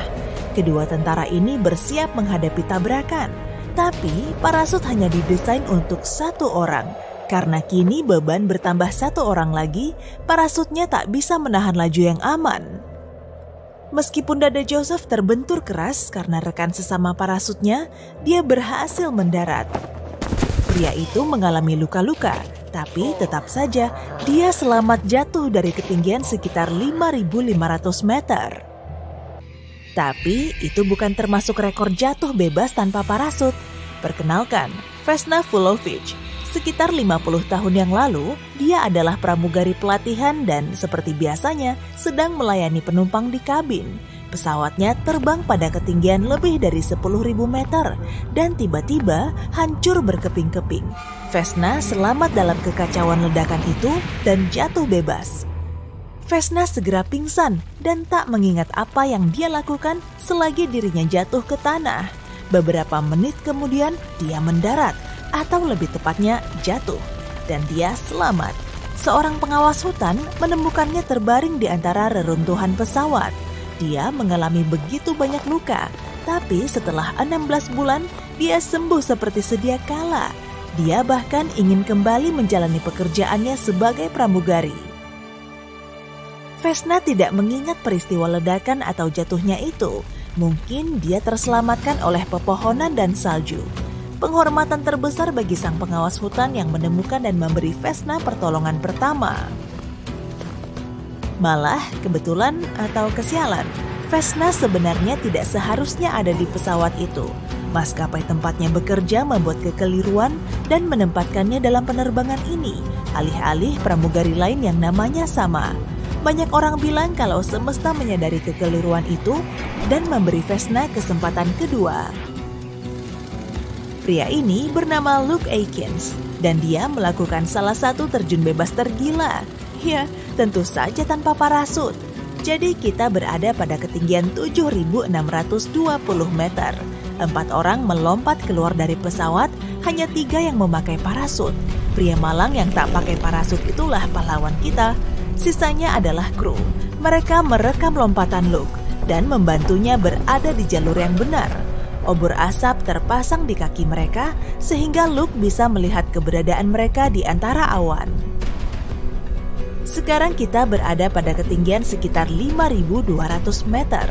Kedua tentara ini bersiap menghadapi tabrakan. Tapi parasut hanya didesain untuk satu orang. Karena kini beban bertambah satu orang lagi, parasutnya tak bisa menahan laju yang aman. Meskipun dada Joseph terbentur keras karena rekan sesama parasutnya, dia berhasil mendarat. Pria itu mengalami luka-luka, tapi tetap saja dia selamat jatuh dari ketinggian sekitar 5.500 meter. Tapi itu bukan termasuk rekor jatuh bebas tanpa parasut. Perkenalkan, Vesna Vulovic. Sekitar 50 tahun yang lalu, dia adalah pramugari pelatihan dan seperti biasanya sedang melayani penumpang di kabin. Pesawatnya terbang pada ketinggian lebih dari 10.000 meter dan tiba-tiba hancur berkeping-keping. Vesna selamat dalam kekacauan ledakan itu dan jatuh bebas. Vesna segera pingsan dan tak mengingat apa yang dia lakukan selagi dirinya jatuh ke tanah. Beberapa menit kemudian dia mendarat, atau lebih tepatnya jatuh, dan dia selamat. Seorang pengawas hutan menemukannya terbaring di antara reruntuhan pesawat. Dia mengalami begitu banyak luka, tapi setelah 16 bulan dia sembuh seperti sedia kala. Dia bahkan ingin kembali menjalani pekerjaannya sebagai pramugari. Vesna tidak mengingat peristiwa ledakan atau jatuhnya itu. Mungkin dia terselamatkan oleh pepohonan dan salju. Penghormatan terbesar bagi sang pengawas hutan yang menemukan dan memberi Vesna pertolongan pertama. Malah, kebetulan atau kesialan, Vesna sebenarnya tidak seharusnya ada di pesawat itu. Maskapai tempatnya bekerja membuat kekeliruan dan menempatkannya dalam penerbangan ini, alih-alih pramugari lain yang namanya sama. Banyak orang bilang kalau semesta menyadari kekeliruan itu dan memberi Vesna kesempatan kedua. Pria ini bernama Luke Aikins dan dia melakukan salah satu terjun bebas tergila. Ya, tentu saja tanpa parasut. Jadi kita berada pada ketinggian 7.620 meter. 4 orang melompat keluar dari pesawat, hanya 3 yang memakai parasut. Pria malang yang tak pakai parasut itulah pahlawan kita. Sisanya adalah kru. Mereka merekam lompatan Luke dan membantunya berada di jalur yang benar. Obor asap terpasang di kaki mereka sehingga Luke bisa melihat keberadaan mereka di antara awan. Sekarang kita berada pada ketinggian sekitar 5.200 meter.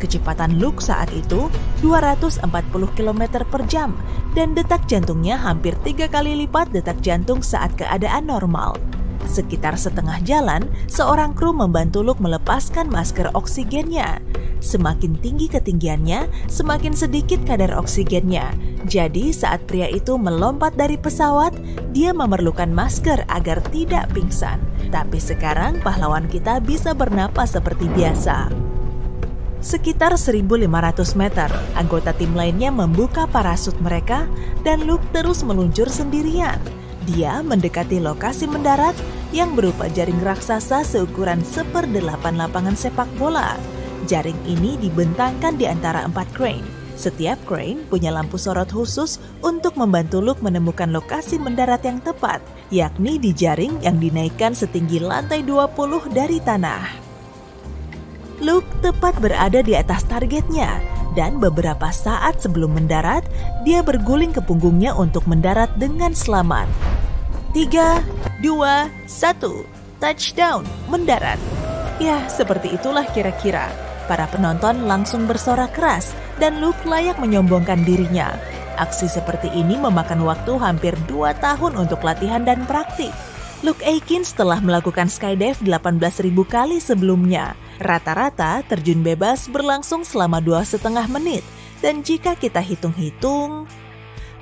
Kecepatan Luke saat itu 240 km per jam dan detak jantungnya hampir 3 kali lipat detak jantung saat keadaan normal. Sekitar setengah jalan, seorang kru membantu Luke melepaskan masker oksigennya. Semakin tinggi ketinggiannya, semakin sedikit kadar oksigennya. Jadi saat pria itu melompat dari pesawat, dia memerlukan masker agar tidak pingsan. Tapi sekarang pahlawan kita bisa bernapas seperti biasa. Sekitar 1.500 meter, anggota tim lainnya membuka parasut mereka dan Luke terus meluncur sendirian. Dia mendekati lokasi mendarat yang berupa jaring raksasa seukuran 1/8 lapangan sepak bola. Jaring ini dibentangkan di antara 4 crane. Setiap crane punya lampu sorot khusus untuk membantu Luke menemukan lokasi mendarat yang tepat, yakni di jaring yang dinaikkan setinggi lantai 20 dari tanah. Luke tepat berada di atas targetnya, dan beberapa saat sebelum mendarat, dia berguling ke punggungnya untuk mendarat dengan selamat. 3, 2, 1, touchdown, mendarat. Ya, seperti itulah kira-kira. Para penonton langsung bersorak keras dan Luke layak menyombongkan dirinya. Aksi seperti ini memakan waktu hampir 2 tahun untuk latihan dan praktik. Luke Aikins telah melakukan skydive 18.000 kali sebelumnya. Rata-rata terjun bebas berlangsung selama 2,5 menit. Dan jika kita hitung-hitung,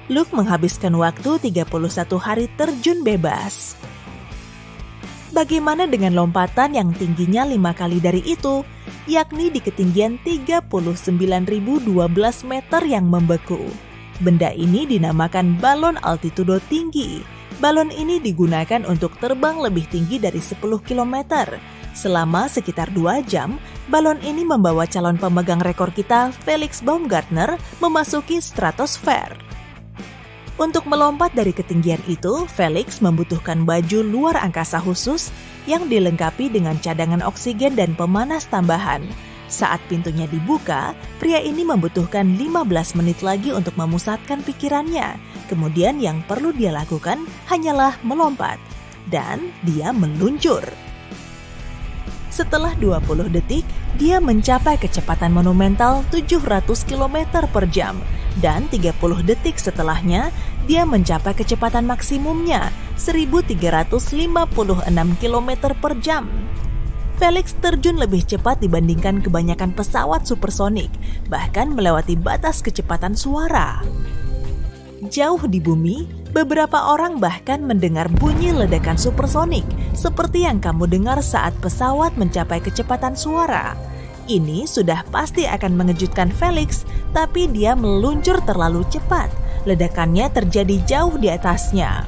Luke menghabiskan waktu 31 hari terjun bebas. Bagaimana dengan lompatan yang tingginya 5 kali dari itu, yakni di ketinggian 39.012 meter yang membeku? Benda ini dinamakan balon altitudo tinggi. Balon ini digunakan untuk terbang lebih tinggi dari 10 km. Selama sekitar 2 jam, balon ini membawa calon pemegang rekor kita, Felix Baumgartner, memasuki stratosfer. Untuk melompat dari ketinggian itu, Felix membutuhkan baju luar angkasa khusus yang dilengkapi dengan cadangan oksigen dan pemanas tambahan. Saat pintunya dibuka, pria ini membutuhkan 15 menit lagi untuk memusatkan pikirannya. Kemudian yang perlu dia lakukan hanyalah melompat. Dan dia meluncur. Setelah 20 detik, dia mencapai kecepatan monumental 700 km per jam. Dan 30 detik setelahnya, dia mencapai kecepatan maksimumnya 1356 km per jam. Felix terjun lebih cepat dibandingkan kebanyakan pesawat supersonik, bahkan melewati batas kecepatan suara. Jauh di bumi, beberapa orang bahkan mendengar bunyi ledakan supersonik, seperti yang kamu dengar saat pesawat mencapai kecepatan suara. Ini sudah pasti akan mengejutkan Felix, tapi dia meluncur terlalu cepat. Ledakannya terjadi jauh di atasnya.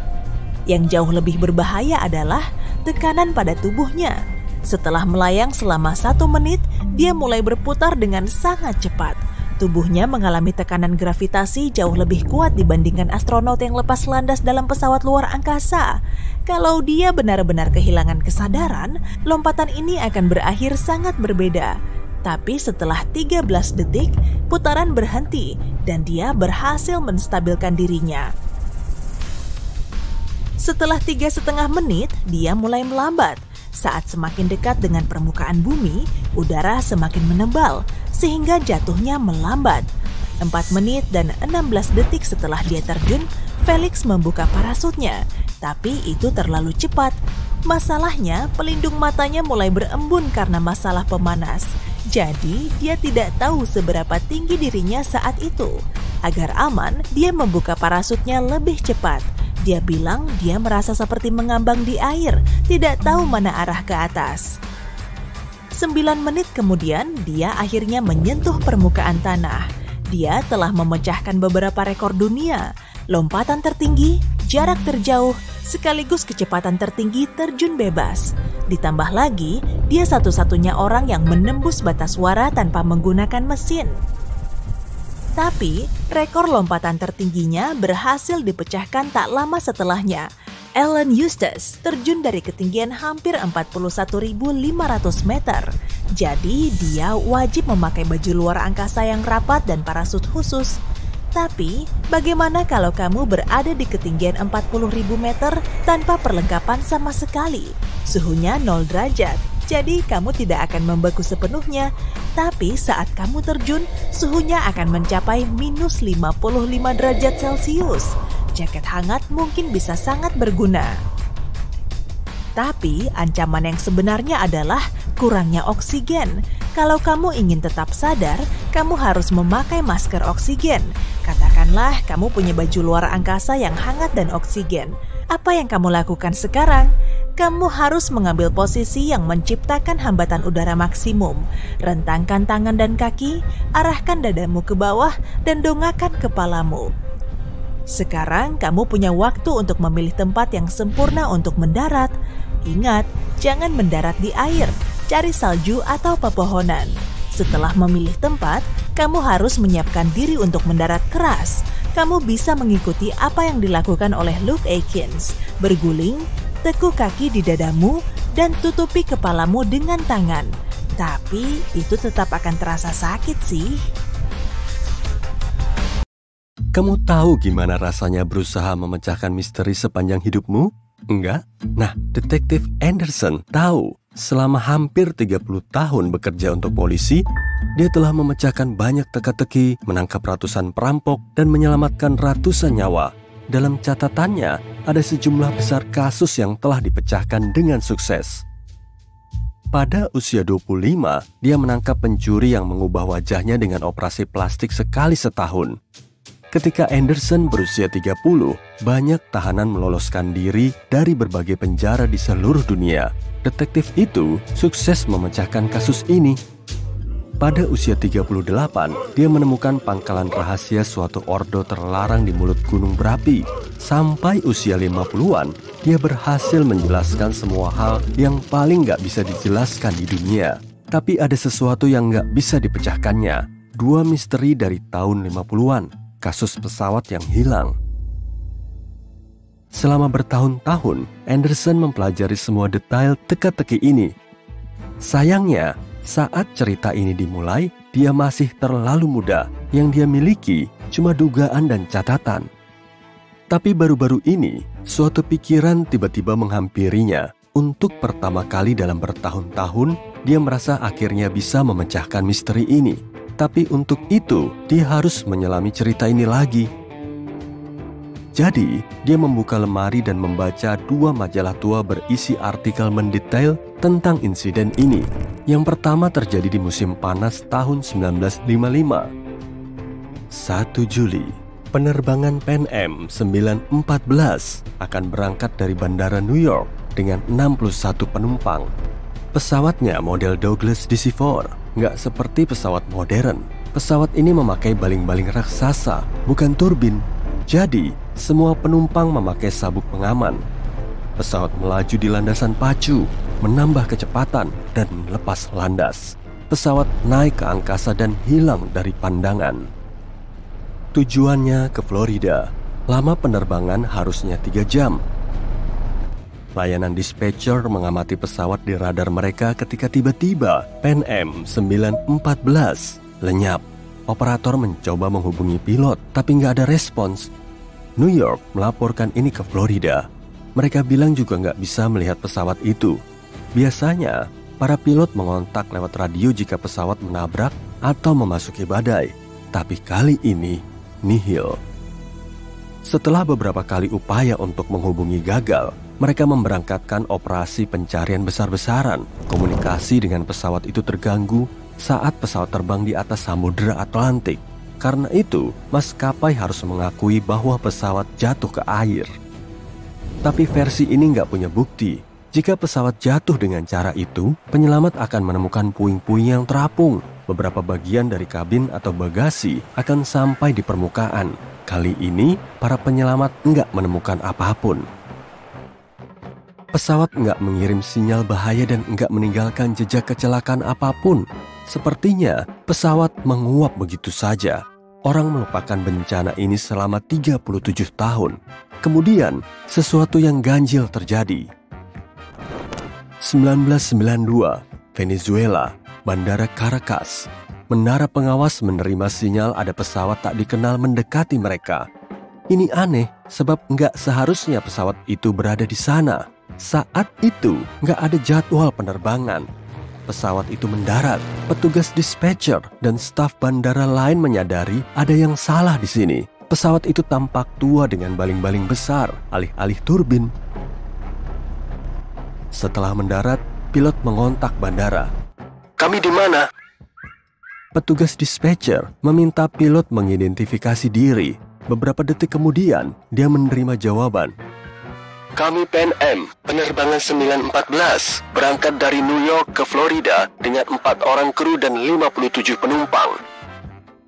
Yang jauh lebih berbahaya adalah tekanan pada tubuhnya. Setelah melayang selama 1 menit, dia mulai berputar dengan sangat cepat. Tubuhnya mengalami tekanan gravitasi jauh lebih kuat dibandingkan astronot yang lepas landas dalam pesawat luar angkasa. Kalau dia benar-benar kehilangan kesadaran, lompatan ini akan berakhir sangat berbeda. Tapi setelah 13 detik, putaran berhenti dan dia berhasil menstabilkan dirinya. Setelah 3,5 menit, dia mulai melambat. Saat semakin dekat dengan permukaan bumi, udara semakin menebal, sehingga jatuhnya melambat. 4 menit dan 16 detik setelah dia terjun, Felix membuka parasutnya, tapi itu terlalu cepat. Masalahnya, pelindung matanya mulai berembun karena masalah pemanas. Jadi, dia tidak tahu seberapa tinggi dirinya saat itu. Agar aman, dia membuka parasutnya lebih cepat. Dia bilang dia merasa seperti mengambang di air, tidak tahu mana arah ke atas. 9 menit kemudian, dia akhirnya menyentuh permukaan tanah. Dia telah memecahkan beberapa rekor dunia, lompatan tertinggi, jarak terjauh, sekaligus kecepatan tertinggi terjun bebas. Ditambah lagi, dia satu-satunya orang yang menembus batas suara tanpa menggunakan mesin. Tapi, rekor lompatan tertingginya berhasil dipecahkan tak lama setelahnya. Alan Eustace terjun dari ketinggian hampir 41.500 meter. Jadi, dia wajib memakai baju luar angkasa yang rapat dan parasut khusus. Tapi, bagaimana kalau kamu berada di ketinggian 40.000 meter tanpa perlengkapan sama sekali? Suhunya 0 derajat. Jadi kamu tidak akan membeku sepenuhnya, tapi saat kamu terjun, suhunya akan mencapai minus 55 derajat Celcius. Jaket hangat mungkin bisa sangat berguna. Tapi ancaman yang sebenarnya adalah kurangnya oksigen. Kalau kamu ingin tetap sadar, kamu harus memakai masker oksigen. Katakanlah kamu punya baju luar angkasa yang hangat dan oksigen. Apa yang kamu lakukan sekarang? Kamu harus mengambil posisi yang menciptakan hambatan udara maksimum. Rentangkan tangan dan kaki, arahkan dadamu ke bawah, dan dongakkan kepalamu. Sekarang kamu punya waktu untuk memilih tempat yang sempurna untuk mendarat. Ingat, jangan mendarat di air, cari salju atau pepohonan. Setelah memilih tempat, kamu harus menyiapkan diri untuk mendarat keras. Kamu bisa mengikuti apa yang dilakukan oleh Luke Aikins, berguling, tekuk kaki di dadamu, dan tutupi kepalamu dengan tangan. Tapi itu tetap akan terasa sakit sih. Kamu tahu gimana rasanya berusaha memecahkan misteri sepanjang hidupmu? Enggak? Nah, Detektif Anderson tahu. Selama hampir 30 tahun bekerja untuk polisi, dia telah memecahkan banyak teka-teki, menangkap ratusan perampok, dan menyelamatkan ratusan nyawa. Dalam catatannya, ada sejumlah besar kasus yang telah dipecahkan dengan sukses. Pada usia 25, dia menangkap pencuri yang mengubah wajahnya dengan operasi plastik sekali setahun. Ketika Anderson berusia 30, banyak tahanan meloloskan diri dari berbagai penjara di seluruh dunia. Detektif itu sukses memecahkan kasus ini. Pada usia 38, dia menemukan pangkalan rahasia suatu ordo terlarang di mulut gunung berapi. Sampai usia 50-an, dia berhasil menjelaskan semua hal yang paling gak bisa dijelaskan di dunia. Tapi ada sesuatu yang gak bisa dipecahkannya. 2 misteri dari tahun 50-an. Kasus pesawat yang hilang. Selama bertahun-tahun, Anderson mempelajari semua detail teka-teki ini. Sayangnya, saat cerita ini dimulai, dia masih terlalu muda. Yang dia miliki cuma dugaan dan catatan. Tapi baru-baru ini, suatu pikiran tiba-tiba menghampirinya. Untuk pertama kali dalam bertahun-tahun, dia merasa akhirnya bisa memecahkan misteri ini. Tapi untuk itu, dia harus menyelami cerita ini lagi. Jadi, dia membuka lemari dan membaca 2 majalah tua berisi artikel mendetail tentang insiden ini. Yang pertama terjadi di musim panas tahun 1955. 1 Juli. Penerbangan Pan Am 914 akan berangkat dari Bandara New York dengan 61 penumpang. Pesawatnya model Douglas DC-4, nggak seperti pesawat modern. Pesawat ini memakai baling-baling raksasa, bukan turbin. Jadi, semua penumpang memakai sabuk pengaman. Pesawat melaju di landasan pacu, menambah kecepatan, dan lepas landas. Pesawat naik ke angkasa dan hilang dari pandangan. Tujuannya ke Florida. Lama penerbangan harusnya 3 jam. Layanan dispatcher mengamati pesawat di radar mereka ketika tiba-tiba Pan Am 914 lenyap. Operator mencoba menghubungi pilot, tapi nggak ada respons. New York melaporkan ini ke Florida. Mereka bilang juga nggak bisa melihat pesawat itu. Biasanya, para pilot mengontak lewat radio jika pesawat menabrak atau memasuki badai. Tapi kali ini, nihil. Setelah beberapa kali upaya untuk menghubungi gagal, mereka memberangkatkan operasi pencarian besar-besaran. Komunikasi dengan pesawat itu terganggu saat pesawat terbang di atas Samudra Atlantik. Karena itu, maskapai harus mengakui bahwa pesawat jatuh ke air. Tapi versi ini nggak punya bukti. Jika pesawat jatuh dengan cara itu, penyelamat akan menemukan puing-puing yang terapung. Beberapa bagian dari kabin atau bagasi akan sampai di permukaan. Kali ini, para penyelamat nggak menemukan apapun. Pesawat nggak mengirim sinyal bahaya dan nggak meninggalkan jejak kecelakaan apapun. Sepertinya, pesawat menguap begitu saja. Orang melupakan bencana ini selama 37 tahun. Kemudian, sesuatu yang ganjil terjadi. 1992, Venezuela, Bandara Caracas. Menara pengawas menerima sinyal ada pesawat tak dikenal mendekati mereka. Ini aneh, sebab nggak seharusnya pesawat itu berada di sana. Saat itu, nggak ada jadwal penerbangan. Pesawat itu mendarat. Petugas dispatcher dan staf bandara lain menyadari ada yang salah di sini. Pesawat itu tampak tua dengan baling-baling besar, alih-alih turbin. Setelah mendarat, pilot mengontak bandara. "Kami di mana?" Petugas dispatcher meminta pilot mengidentifikasi diri. Beberapa detik kemudian, dia menerima jawaban. "Kami Pan Am, penerbangan 914, berangkat dari New York ke Florida dengan 4 orang kru dan 57 penumpang."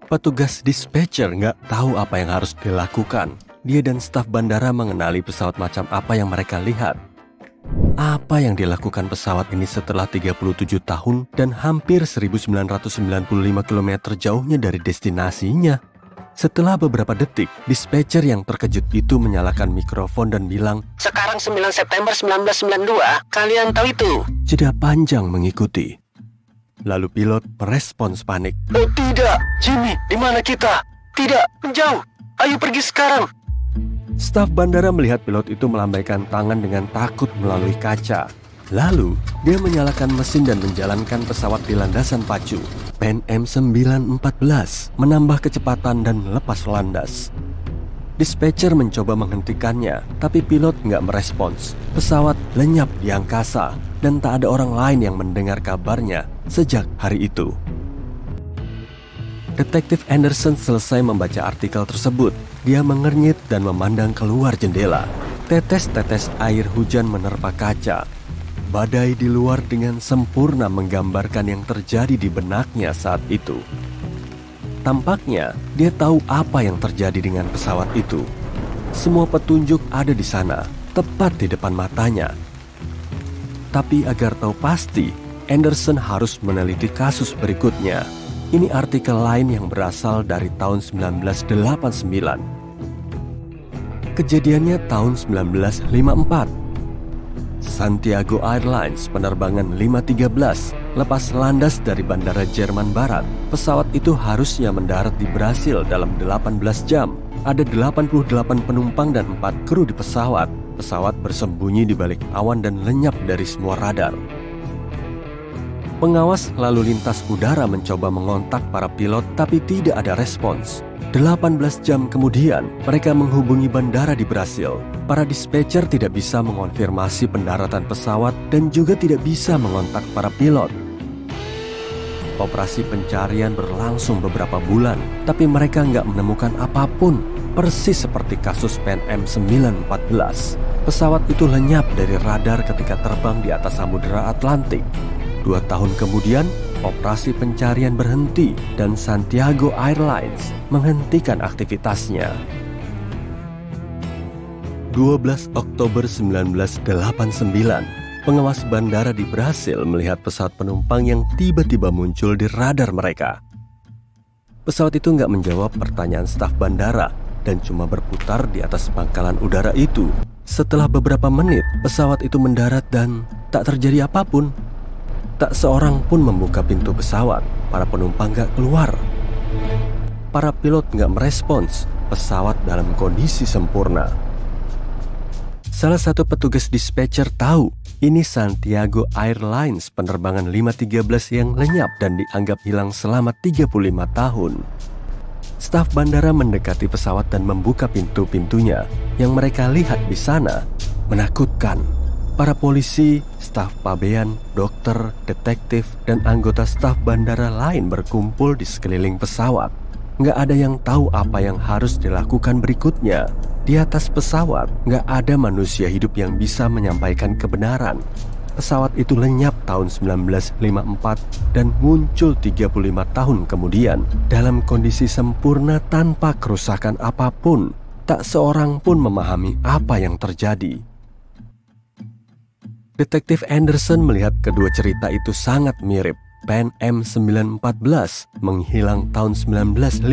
Petugas dispatcher nggak tahu apa yang harus dilakukan. Dia dan staf bandara mengenali pesawat macam apa yang mereka lihat. Apa yang dilakukan pesawat ini setelah 37 tahun dan hampir 1995 km jauhnya dari destinasinya? Setelah beberapa detik, dispatcher yang terkejut itu menyalakan mikrofon dan bilang, "Sekarang 9 September 1992, kalian tahu itu?" Jeda panjang mengikuti. Lalu pilot merespons panik. "Oh tidak, Jimmy, di mana kita? Tidak, menjauh, ayo pergi sekarang." Staf bandara melihat pilot itu melambaikan tangan dengan takut melalui kaca. Lalu, dia menyalakan mesin dan menjalankan pesawat di landasan pacu. Pan Am 914 menambah kecepatan dan lepas landas. Dispatcher mencoba menghentikannya, tapi pilot nggak merespons. Pesawat lenyap di angkasa, dan tak ada orang lain yang mendengar kabarnya sejak hari itu. Detektif Anderson selesai membaca artikel tersebut. Dia mengernyit dan memandang keluar jendela. Tetes-tetes air hujan menerpa kaca. Badai di luar dengan sempurna menggambarkan yang terjadi di benaknya saat itu. Tampaknya dia tahu apa yang terjadi dengan pesawat itu. Semua petunjuk ada di sana, tepat di depan matanya. Tapi agar tahu pasti, Anderson harus meneliti kasus berikutnya. Ini artikel lain yang berasal dari tahun 1989. Kejadiannya tahun 1954. Santiago Airlines penerbangan 513 lepas landas dari bandara Jerman Barat. Pesawat itu harusnya mendarat di Brasil dalam 18 jam. Ada 88 penumpang dan 4 kru di pesawat. Pesawat bersembunyi di balik awan dan lenyap dari semua radar. Pengawas lalu lintas udara mencoba mengontak para pilot tapi tidak ada respons. 18 jam kemudian, mereka menghubungi bandara di Brasil. Para dispatcher tidak bisa mengonfirmasi pendaratan pesawat dan juga tidak bisa mengontak para pilot. Operasi pencarian berlangsung beberapa bulan, tapi mereka nggak menemukan apapun. Persis seperti kasus Pan Am 914. Pesawat itu lenyap dari radar ketika terbang di atas Samudera Atlantik. 2 tahun kemudian, operasi pencarian berhenti dan Santiago Airlines menghentikan aktivitasnya. 12 Oktober 1989, pengawas bandara di Brasil melihat pesawat penumpang yang tiba-tiba muncul di radar mereka. Pesawat itu nggak menjawab pertanyaan staf bandara dan cuma berputar di atas pangkalan udara itu. Setelah beberapa menit, pesawat itu mendarat dan tak terjadi apapun. Tak seorang pun membuka pintu pesawat. Para penumpang gak keluar. Para pilot gak merespons. Pesawat dalam kondisi sempurna. Salah satu petugas dispatcher tahu ini Santiago Airlines penerbangan 513 yang lenyap dan dianggap hilang selama 35 tahun. Staf bandara mendekati pesawat dan membuka pintu-pintunya. Yang mereka lihat di sana menakutkan. Para polisi, staf pabean, dokter, detektif, dan anggota staf bandara lain berkumpul di sekeliling pesawat. Nggak ada yang tahu apa yang harus dilakukan berikutnya. Di atas pesawat, nggak ada manusia hidup yang bisa menyampaikan kebenaran. Pesawat itu lenyap tahun 1954 dan muncul 35 tahun kemudian dalam kondisi sempurna tanpa kerusakan apapun. Tak seorang pun memahami apa yang terjadi. Detektif Anderson melihat kedua cerita itu sangat mirip. Pan Am 914 menghilang tahun 1955.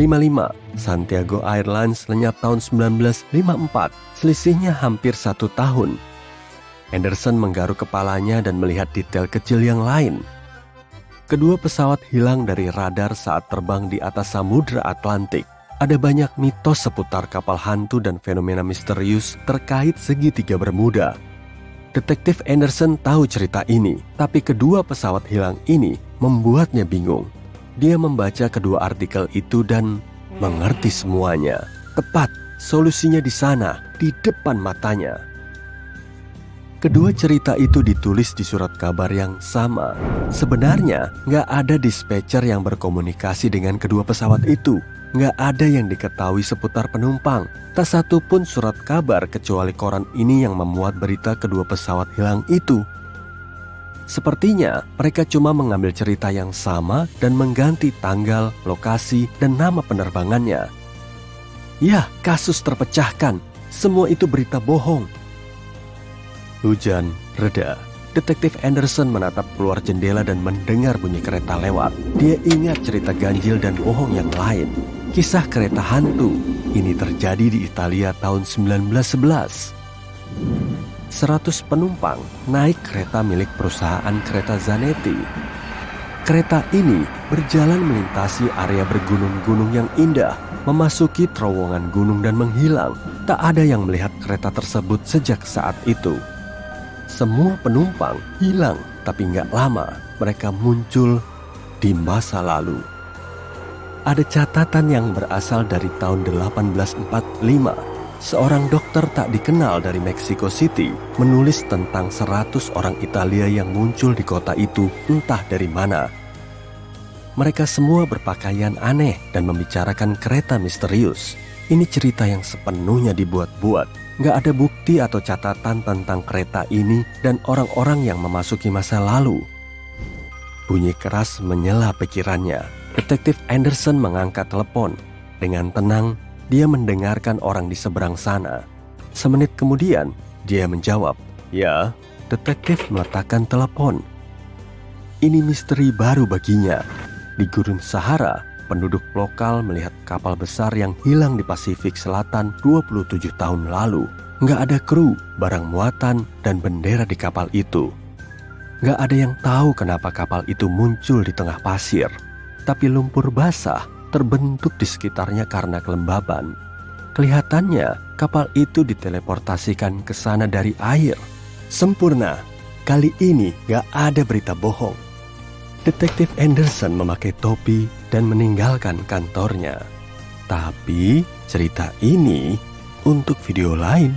Santiago Airlines lenyap tahun 1954. Selisihnya hampir 1 tahun. Anderson menggaruk kepalanya dan melihat detail kecil yang lain. Kedua pesawat hilang dari radar saat terbang di atas Samudra Atlantik. Ada banyak mitos seputar kapal hantu dan fenomena misterius terkait segitiga Bermuda. Detektif Anderson tahu cerita ini, tapi kedua pesawat hilang ini membuatnya bingung. Dia membaca kedua artikel itu dan mengerti semuanya. Tepat, solusinya di sana, di depan matanya. Kedua cerita itu ditulis di surat kabar yang sama. Sebenarnya, nggak ada dispatcher yang berkomunikasi dengan kedua pesawat itu. Nggak ada yang diketahui seputar penumpang. Tak satu pun surat kabar kecuali koran ini yang memuat berita kedua pesawat hilang itu. Sepertinya mereka cuma mengambil cerita yang sama dan mengganti tanggal, lokasi, dan nama penerbangannya. Ya, kasus terpecahkan. Semua itu berita bohong. Hujan reda. Detektif Anderson menatap keluar jendela dan mendengar bunyi kereta lewat. Dia ingat cerita ganjil dan bohong yang lain. Kisah kereta hantu. Ini terjadi di Italia tahun 1911. 100 penumpang naik kereta milik perusahaan kereta Zanetti. Kereta ini berjalan melintasi area bergunung-gunung yang indah, memasuki terowongan gunung dan menghilang. Tak ada yang melihat kereta tersebut sejak saat itu. Semua penumpang hilang, tapi nggak lama mereka muncul di masa lalu. Ada catatan yang berasal dari tahun 1845. Seorang dokter tak dikenal dari Mexico City menulis tentang 100 orang Italia yang muncul di kota itu entah dari mana. Mereka semua berpakaian aneh dan membicarakan kereta misterius. Ini cerita yang sepenuhnya dibuat-buat. Nggak ada bukti atau catatan tentang kereta ini dan orang-orang yang memasuki masa lalu. Bunyi keras menyela pikirannya. Detektif Anderson mengangkat telepon. Dengan tenang, dia mendengarkan orang di seberang sana. Semenit kemudian, dia menjawab, "Ya." Detektif meletakkan telepon. Ini misteri baru baginya. Di Gurun Sahara, penduduk lokal melihat kapal besar yang hilang di Pasifik Selatan 27 tahun lalu. Nggak ada kru, barang muatan, dan bendera di kapal itu. Nggak ada yang tahu kenapa kapal itu muncul di tengah pasir. Tapi lumpur basah terbentuk di sekitarnya karena kelembaban. Kelihatannya kapal itu diteleportasikan ke sana dari air. Sempurna. Kali ini gak ada berita bohong. Detektif Anderson memakai topi dan meninggalkan kantornya. Tapi cerita ini untuk video lain.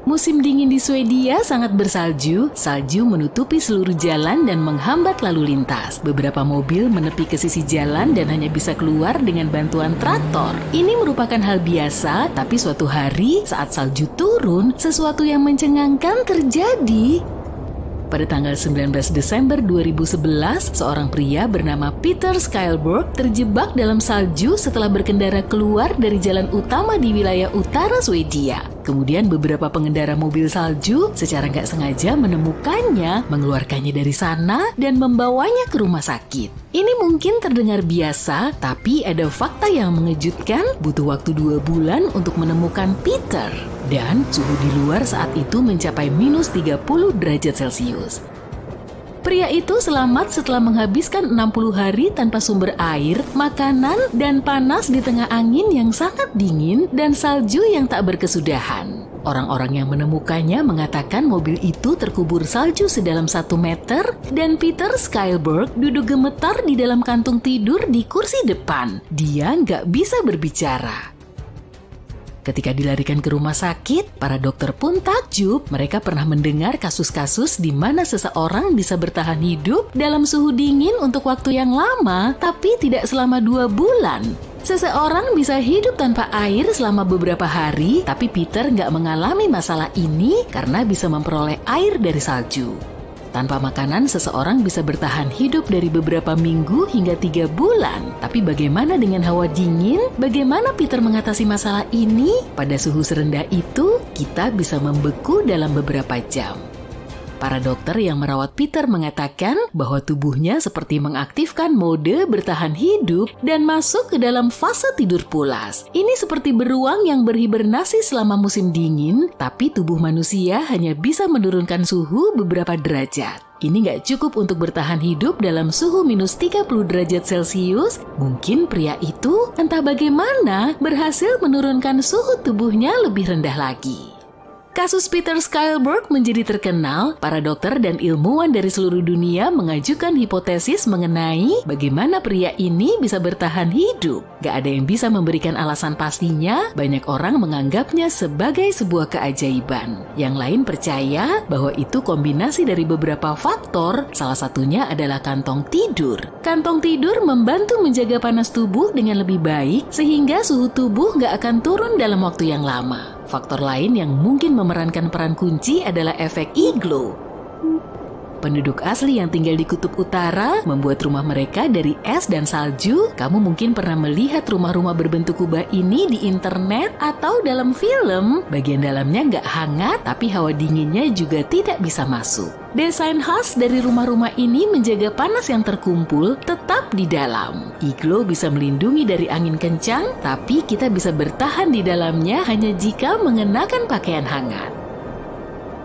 Musim dingin di Swedia sangat bersalju. Salju menutupi seluruh jalan dan menghambat lalu lintas. Beberapa mobil menepi ke sisi jalan dan hanya bisa keluar dengan bantuan traktor. Ini merupakan hal biasa, tapi suatu hari saat salju turun, sesuatu yang mencengangkan terjadi. Pada tanggal 19 Desember 2011, seorang pria bernama Peter Skylberg terjebak dalam salju setelah berkendara keluar dari jalan utama di wilayah utara Swedia. Kemudian beberapa pengendara mobil salju secara nggak sengaja menemukannya, mengeluarkannya dari sana, dan membawanya ke rumah sakit. Ini mungkin terdengar biasa, tapi ada fakta yang mengejutkan. Butuh waktu 2 bulan untuk menemukan Peter. Dan suhu di luar saat itu mencapai minus 30 derajat Celcius. Pria itu selamat setelah menghabiskan 60 hari tanpa sumber air, makanan, dan panas di tengah angin yang sangat dingin dan salju yang tak berkesudahan. Orang-orang yang menemukannya mengatakan mobil itu terkubur salju sedalam 1 meter dan Peter Skylberg duduk gemetar di dalam kantung tidur di kursi depan. Dia nggak bisa berbicara. Ketika dilarikan ke rumah sakit, para dokter pun takjub. Mereka pernah mendengar kasus-kasus di mana seseorang bisa bertahan hidup dalam suhu dingin untuk waktu yang lama, tapi tidak selama 2 bulan. Seseorang bisa hidup tanpa air selama beberapa hari, tapi Peter nggak mengalami masalah ini karena bisa memperoleh air dari salju. Tanpa makanan, seseorang bisa bertahan hidup dari beberapa minggu hingga 3 bulan. Tapi bagaimana dengan hawa dingin? Bagaimana Peter mengatasi masalah ini? Pada suhu serendah itu, kita bisa membeku dalam beberapa jam. Para dokter yang merawat Peter mengatakan bahwa tubuhnya seperti mengaktifkan mode bertahan hidup dan masuk ke dalam fase tidur pulas. Ini seperti beruang yang berhibernasi selama musim dingin, tapi tubuh manusia hanya bisa menurunkan suhu beberapa derajat. Ini nggak cukup untuk bertahan hidup dalam suhu minus 30 derajat Celcius. Mungkin pria itu entah bagaimana berhasil menurunkan suhu tubuhnya lebih rendah lagi. Kasus Peter Skylberg menjadi terkenal. Para dokter dan ilmuwan dari seluruh dunia mengajukan hipotesis mengenai bagaimana pria ini bisa bertahan hidup. Gak ada yang bisa memberikan alasan pastinya. Banyak orang menganggapnya sebagai sebuah keajaiban. Yang lain percaya bahwa itu kombinasi dari beberapa faktor. Salah satunya adalah kantong tidur. Kantong tidur membantu menjaga panas tubuh dengan lebih baik sehingga suhu tubuh gak akan turun dalam waktu yang lama. Faktor lain yang mungkin memerankan peran kunci adalah efek iglo. Penduduk asli yang tinggal di Kutub Utara membuat rumah mereka dari es dan salju. Kamu mungkin pernah melihat rumah-rumah berbentuk kubah ini di internet atau dalam film. Bagian dalamnya nggak hangat, tapi hawa dinginnya juga tidak bisa masuk. Desain khas dari rumah-rumah ini menjaga panas yang terkumpul tetap di dalam. Iglo bisa melindungi dari angin kencang, tapi kita bisa bertahan di dalamnya hanya jika mengenakan pakaian hangat.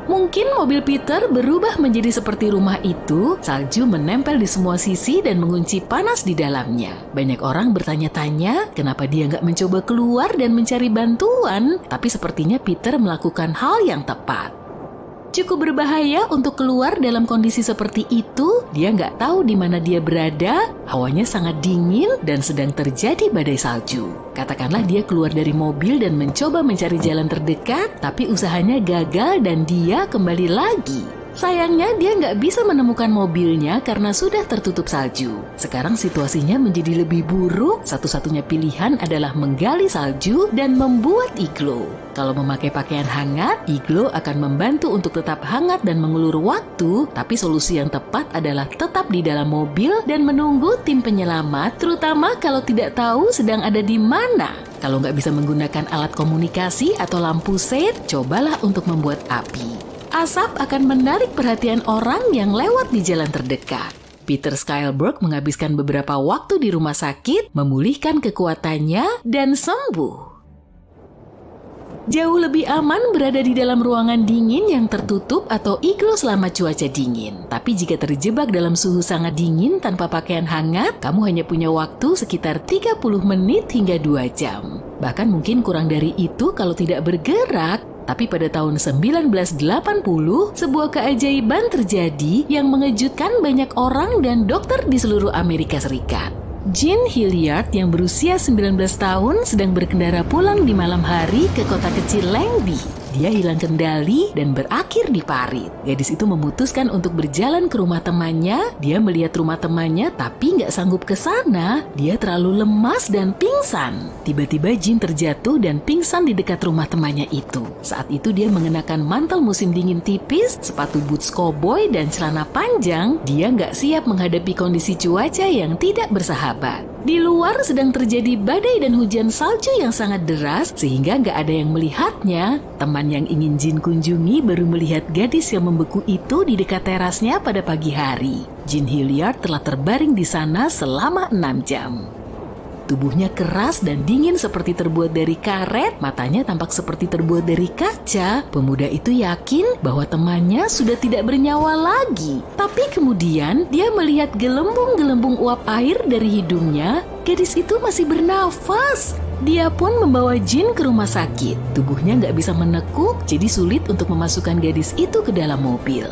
Mungkin mobil Peter berubah menjadi seperti rumah itu, salju menempel di semua sisi dan mengunci panas di dalamnya. Banyak orang bertanya-tanya kenapa dia nggak mencoba keluar dan mencari bantuan, tapi sepertinya Peter melakukan hal yang tepat. Cukup berbahaya untuk keluar dalam kondisi seperti itu. Dia nggak tahu di mana dia berada, hawanya sangat dingin dan sedang terjadi badai salju. Katakanlah dia keluar dari mobil dan mencoba mencari jalan terdekat, tapi usahanya gagal dan dia kembali lagi. Sayangnya dia nggak bisa menemukan mobilnya karena sudah tertutup salju. Sekarang situasinya menjadi lebih buruk. Satu-satunya pilihan adalah menggali salju dan membuat iglo. Kalau memakai pakaian hangat, iglo akan membantu untuk tetap hangat dan mengulur waktu. Tapi solusi yang tepat adalah tetap di dalam mobil dan menunggu tim penyelamat, terutama kalau tidak tahu sedang ada di mana. Kalau nggak bisa menggunakan alat komunikasi atau lampu shade, cobalah untuk membuat api. Asap akan menarik perhatian orang yang lewat di jalan terdekat. Peter Skylberg menghabiskan beberapa waktu di rumah sakit, memulihkan kekuatannya, dan sembuh. Jauh lebih aman berada di dalam ruangan dingin yang tertutup atau iglo selama cuaca dingin. Tapi jika terjebak dalam suhu sangat dingin tanpa pakaian hangat, kamu hanya punya waktu sekitar 30 menit hingga 2 jam. Bahkan mungkin kurang dari itu kalau tidak bergerak. Tapi pada tahun 1980, sebuah keajaiban terjadi yang mengejutkan banyak orang dan dokter di seluruh Amerika Serikat. Jean Hilliard yang berusia 19 tahun sedang berkendara pulang di malam hari ke kota kecil Langby. Dia hilang kendali dan berakhir di parit. Gadis itu memutuskan untuk berjalan ke rumah temannya. Dia melihat rumah temannya tapi nggak sanggup ke sana. Dia terlalu lemas dan pingsan. Tiba-tiba Jean terjatuh dan pingsan di dekat rumah temannya itu. Saat itu dia mengenakan mantel musim dingin tipis, sepatu boots koboi dan celana panjang. Dia nggak siap menghadapi kondisi cuaca yang tidak bersahabat. Di luar sedang terjadi badai dan hujan salju yang sangat deras sehingga nggak ada yang melihatnya. Teman yang ingin Jean kunjungi baru melihat gadis yang membeku itu di dekat terasnya pada pagi hari. Jean Hilliard telah terbaring di sana selama 6 jam. Tubuhnya keras dan dingin seperti terbuat dari karet, matanya tampak seperti terbuat dari kaca. Pemuda itu yakin bahwa temannya sudah tidak bernyawa lagi. Tapi kemudian dia melihat gelembung-gelembung uap air dari hidungnya. Gadis itu masih bernafas. Dia pun membawa Jean ke rumah sakit. Tubuhnya nggak bisa menekuk, jadi sulit untuk memasukkan gadis itu ke dalam mobil.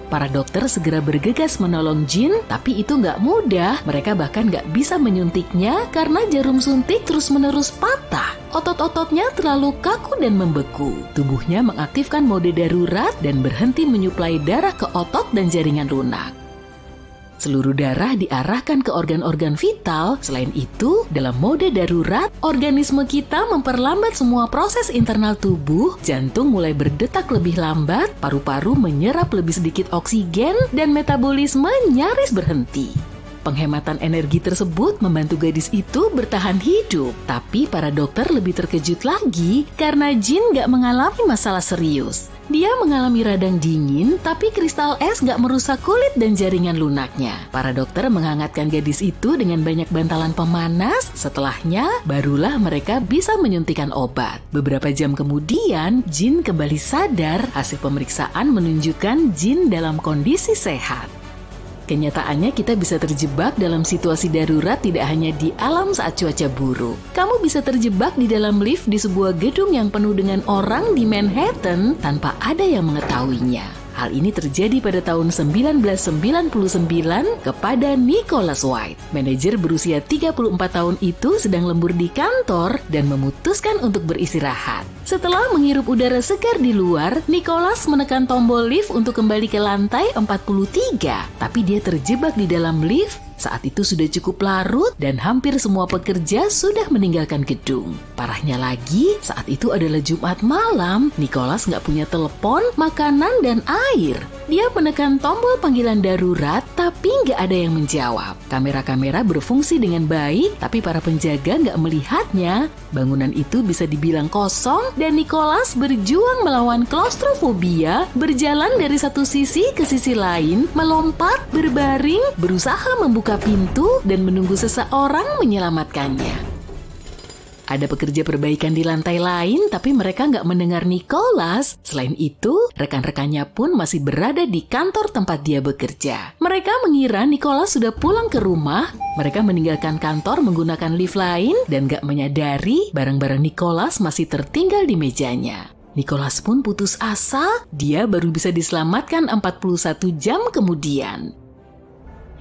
Para dokter segera bergegas menolong Jean, tapi itu nggak mudah. Mereka bahkan nggak bisa menyuntiknya karena jarum suntik terus-menerus patah. Otot-ototnya terlalu kaku dan membeku. Tubuhnya mengaktifkan mode darurat dan berhenti menyuplai darah ke otot dan jaringan lunak. Seluruh darah diarahkan ke organ-organ vital. Selain itu, dalam mode darurat, organisme kita memperlambat semua proses internal tubuh. Jantung mulai berdetak lebih lambat, paru-paru menyerap lebih sedikit oksigen, dan metabolisme nyaris berhenti. Penghematan energi tersebut membantu gadis itu bertahan hidup. Tapi para dokter lebih terkejut lagi karena Jean nggak mengalami masalah serius. Dia mengalami radang dingin, tapi kristal es nggak merusak kulit dan jaringan lunaknya. Para dokter menghangatkan gadis itu dengan banyak bantalan pemanas. Setelahnya, barulah mereka bisa menyuntikkan obat. Beberapa jam kemudian, Jean kembali sadar. Hasil pemeriksaan menunjukkan Jean dalam kondisi sehat. Kenyataannya kita bisa terjebak dalam situasi darurat tidak hanya di alam saat cuaca buruk. Kamu bisa terjebak di dalam lift di sebuah gedung yang penuh dengan orang di Manhattan tanpa ada yang mengetahuinya. Hal ini terjadi pada tahun 1999 kepada Nicholas White. Manajer berusia 34 tahun itu sedang lembur di kantor dan memutuskan untuk beristirahat. Setelah menghirup udara segar di luar, Nicholas menekan tombol lift untuk kembali ke lantai 43. Tapi dia terjebak di dalam lift. Saat itu sudah cukup larut dan hampir semua pekerja sudah meninggalkan gedung. Parahnya lagi, saat itu adalah Jumat malam. Nicholas nggak punya telepon, makanan, dan air. Dia menekan tombol panggilan darurat, tapi nggak ada yang menjawab. Kamera-kamera berfungsi dengan baik, tapi para penjaga nggak melihatnya. Bangunan itu bisa dibilang kosong, dan Nicholas berjuang melawan klaustrofobia, berjalan dari satu sisi ke sisi lain, melompat, berbaring, berusaha membuka pintu, dan menunggu seseorang menyelamatkannya. Ada pekerja perbaikan di lantai lain, tapi mereka nggak mendengar Nicholas. Selain itu, rekan-rekannya pun masih berada di kantor tempat dia bekerja. Mereka mengira Nicholas sudah pulang ke rumah. Mereka meninggalkan kantor menggunakan lift lain dan nggak menyadari barang-barang Nicholas masih tertinggal di mejanya. Nicholas pun putus asa, dia baru bisa diselamatkan 41 jam kemudian.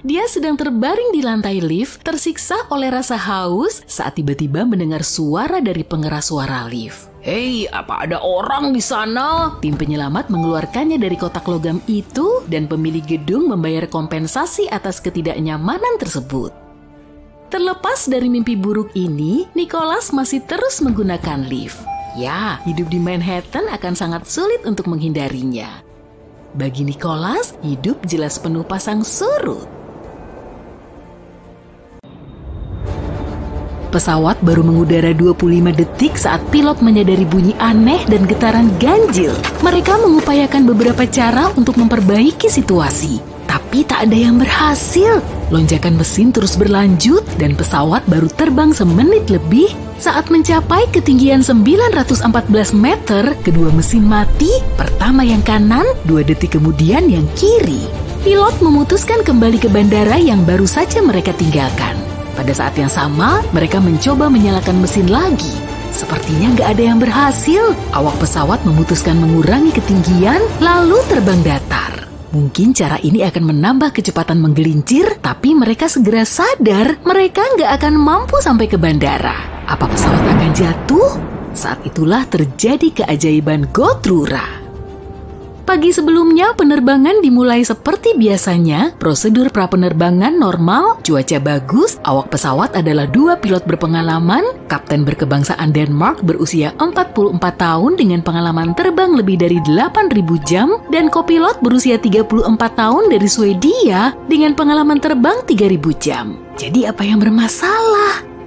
Dia sedang terbaring di lantai lift, tersiksa oleh rasa haus saat tiba-tiba mendengar suara dari pengeras suara lift. "Hei, apa ada orang di sana?" Tim penyelamat mengeluarkannya dari kotak logam itu dan pemilik gedung membayar kompensasi atas ketidaknyamanan tersebut. Terlepas dari mimpi buruk ini, Nicholas masih terus menggunakan lift. Ya, hidup di Manhattan akan sangat sulit untuk menghindarinya. Bagi Nicholas, hidup jelas penuh pasang surut. Pesawat baru mengudara 25 detik saat pilot menyadari bunyi aneh dan getaran ganjil. Mereka mengupayakan beberapa cara untuk memperbaiki situasi, tapi tak ada yang berhasil. Lonjakan mesin terus berlanjut dan pesawat baru terbang semenit lebih. Saat mencapai ketinggian 914 meter, kedua mesin mati, pertama yang kanan, 2 detik kemudian yang kiri. Pilot memutuskan kembali ke bandara yang baru saja mereka tinggalkan. Pada saat yang sama, mereka mencoba menyalakan mesin lagi. Sepertinya nggak ada yang berhasil. Awak pesawat memutuskan mengurangi ketinggian, lalu terbang datar. Mungkin cara ini akan menambah kecepatan menggelincir, tapi mereka segera sadar mereka nggak akan mampu sampai ke bandara. Apa pesawat akan jatuh? Saat itulah terjadi keajaiban Gotrura. Pagi sebelumnya penerbangan dimulai seperti biasanya, prosedur prapenerbangan normal, cuaca bagus, awak pesawat adalah 2 pilot berpengalaman, kapten berkebangsaan Denmark berusia 44 tahun dengan pengalaman terbang lebih dari 8.000 jam, dan kopilot berusia 34 tahun dari Swedia dengan pengalaman terbang 3.000 jam. Jadi apa yang bermasalah?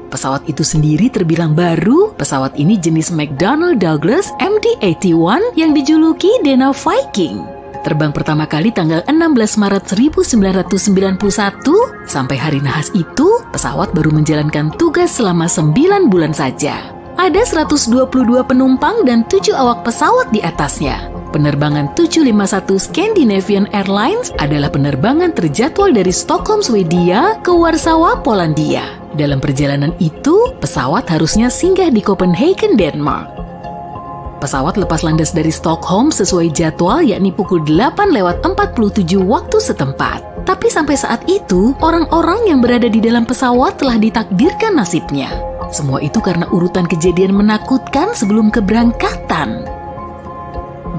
Pesawat itu sendiri terbilang baru. Pesawat ini jenis McDonnell Douglas MD-81 yang dijuluki Dana Viking. Terbang pertama kali tanggal 16 Maret 1991. Sampai hari nahas itu, pesawat baru menjalankan tugas selama 9 bulan saja. Ada 122 penumpang dan 7 awak pesawat di atasnya. Penerbangan 751 Scandinavian Airlines adalah penerbangan terjadwal dari Stockholm, Swedia ke Warsawa, Polandia. Dalam perjalanan itu, pesawat harusnya singgah di Copenhagen, Denmark. Pesawat lepas landas dari Stockholm sesuai jadwal, yakni pukul 8:47 waktu setempat. Tapi sampai saat itu, orang-orang yang berada di dalam pesawat telah ditakdirkan nasibnya. Semua itu karena urutan kejadian menakutkan sebelum keberangkatan.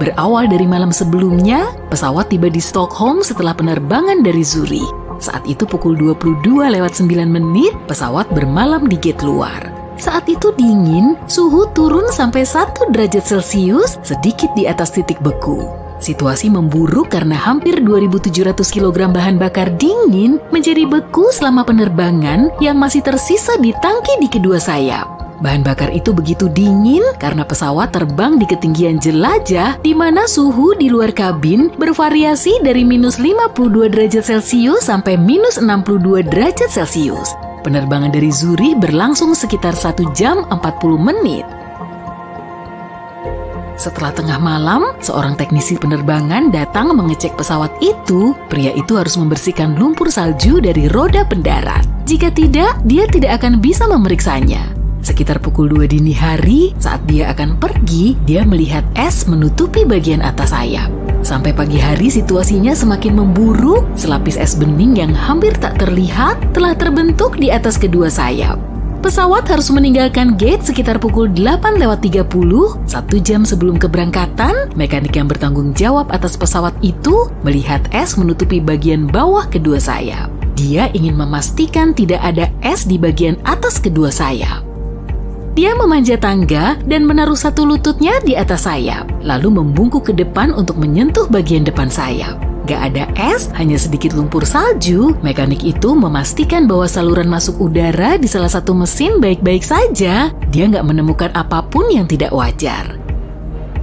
Berawal dari malam sebelumnya, pesawat tiba di Stockholm setelah penerbangan dari Zurich. Saat itu pukul 22:09, pesawat bermalam di gate luar. Saat itu dingin, suhu turun sampai 1 derajat Celcius, sedikit di atas titik beku. Situasi memburuk karena hampir 2.700 kg bahan bakar dingin menjadi beku selama penerbangan yang masih tersisa di tangki di kedua sayap. Bahan bakar itu begitu dingin karena pesawat terbang di ketinggian jelajah di mana suhu di luar kabin bervariasi dari minus 52 derajat Celcius sampai minus 62 derajat Celcius. Penerbangan dari Zurich berlangsung sekitar 1 jam 40 menit. Setelah tengah malam, seorang teknisi penerbangan datang mengecek pesawat itu. Pria itu harus membersihkan lumpur salju dari roda pendarat. Jika tidak, dia tidak akan bisa memeriksanya. Sekitar pukul 2 dini hari, saat dia akan pergi, dia melihat es menutupi bagian atas sayap. Sampai pagi hari situasinya semakin memburuk, selapis es bening yang hampir tak terlihat telah terbentuk di atas kedua sayap. Pesawat harus meninggalkan gate sekitar pukul 8:30, 1 jam sebelum keberangkatan. Mekanik yang bertanggung jawab atas pesawat itu melihat es menutupi bagian bawah kedua sayap. Dia ingin memastikan tidak ada es di bagian atas kedua sayap. Dia memanjat tangga dan menaruh satu lututnya di atas sayap, lalu membungkuk ke depan untuk menyentuh bagian depan sayap. Gak ada es, hanya sedikit lumpur salju. Mekanik itu memastikan bahwa saluran masuk udara di salah satu mesin baik-baik saja. Dia gak menemukan apapun yang tidak wajar.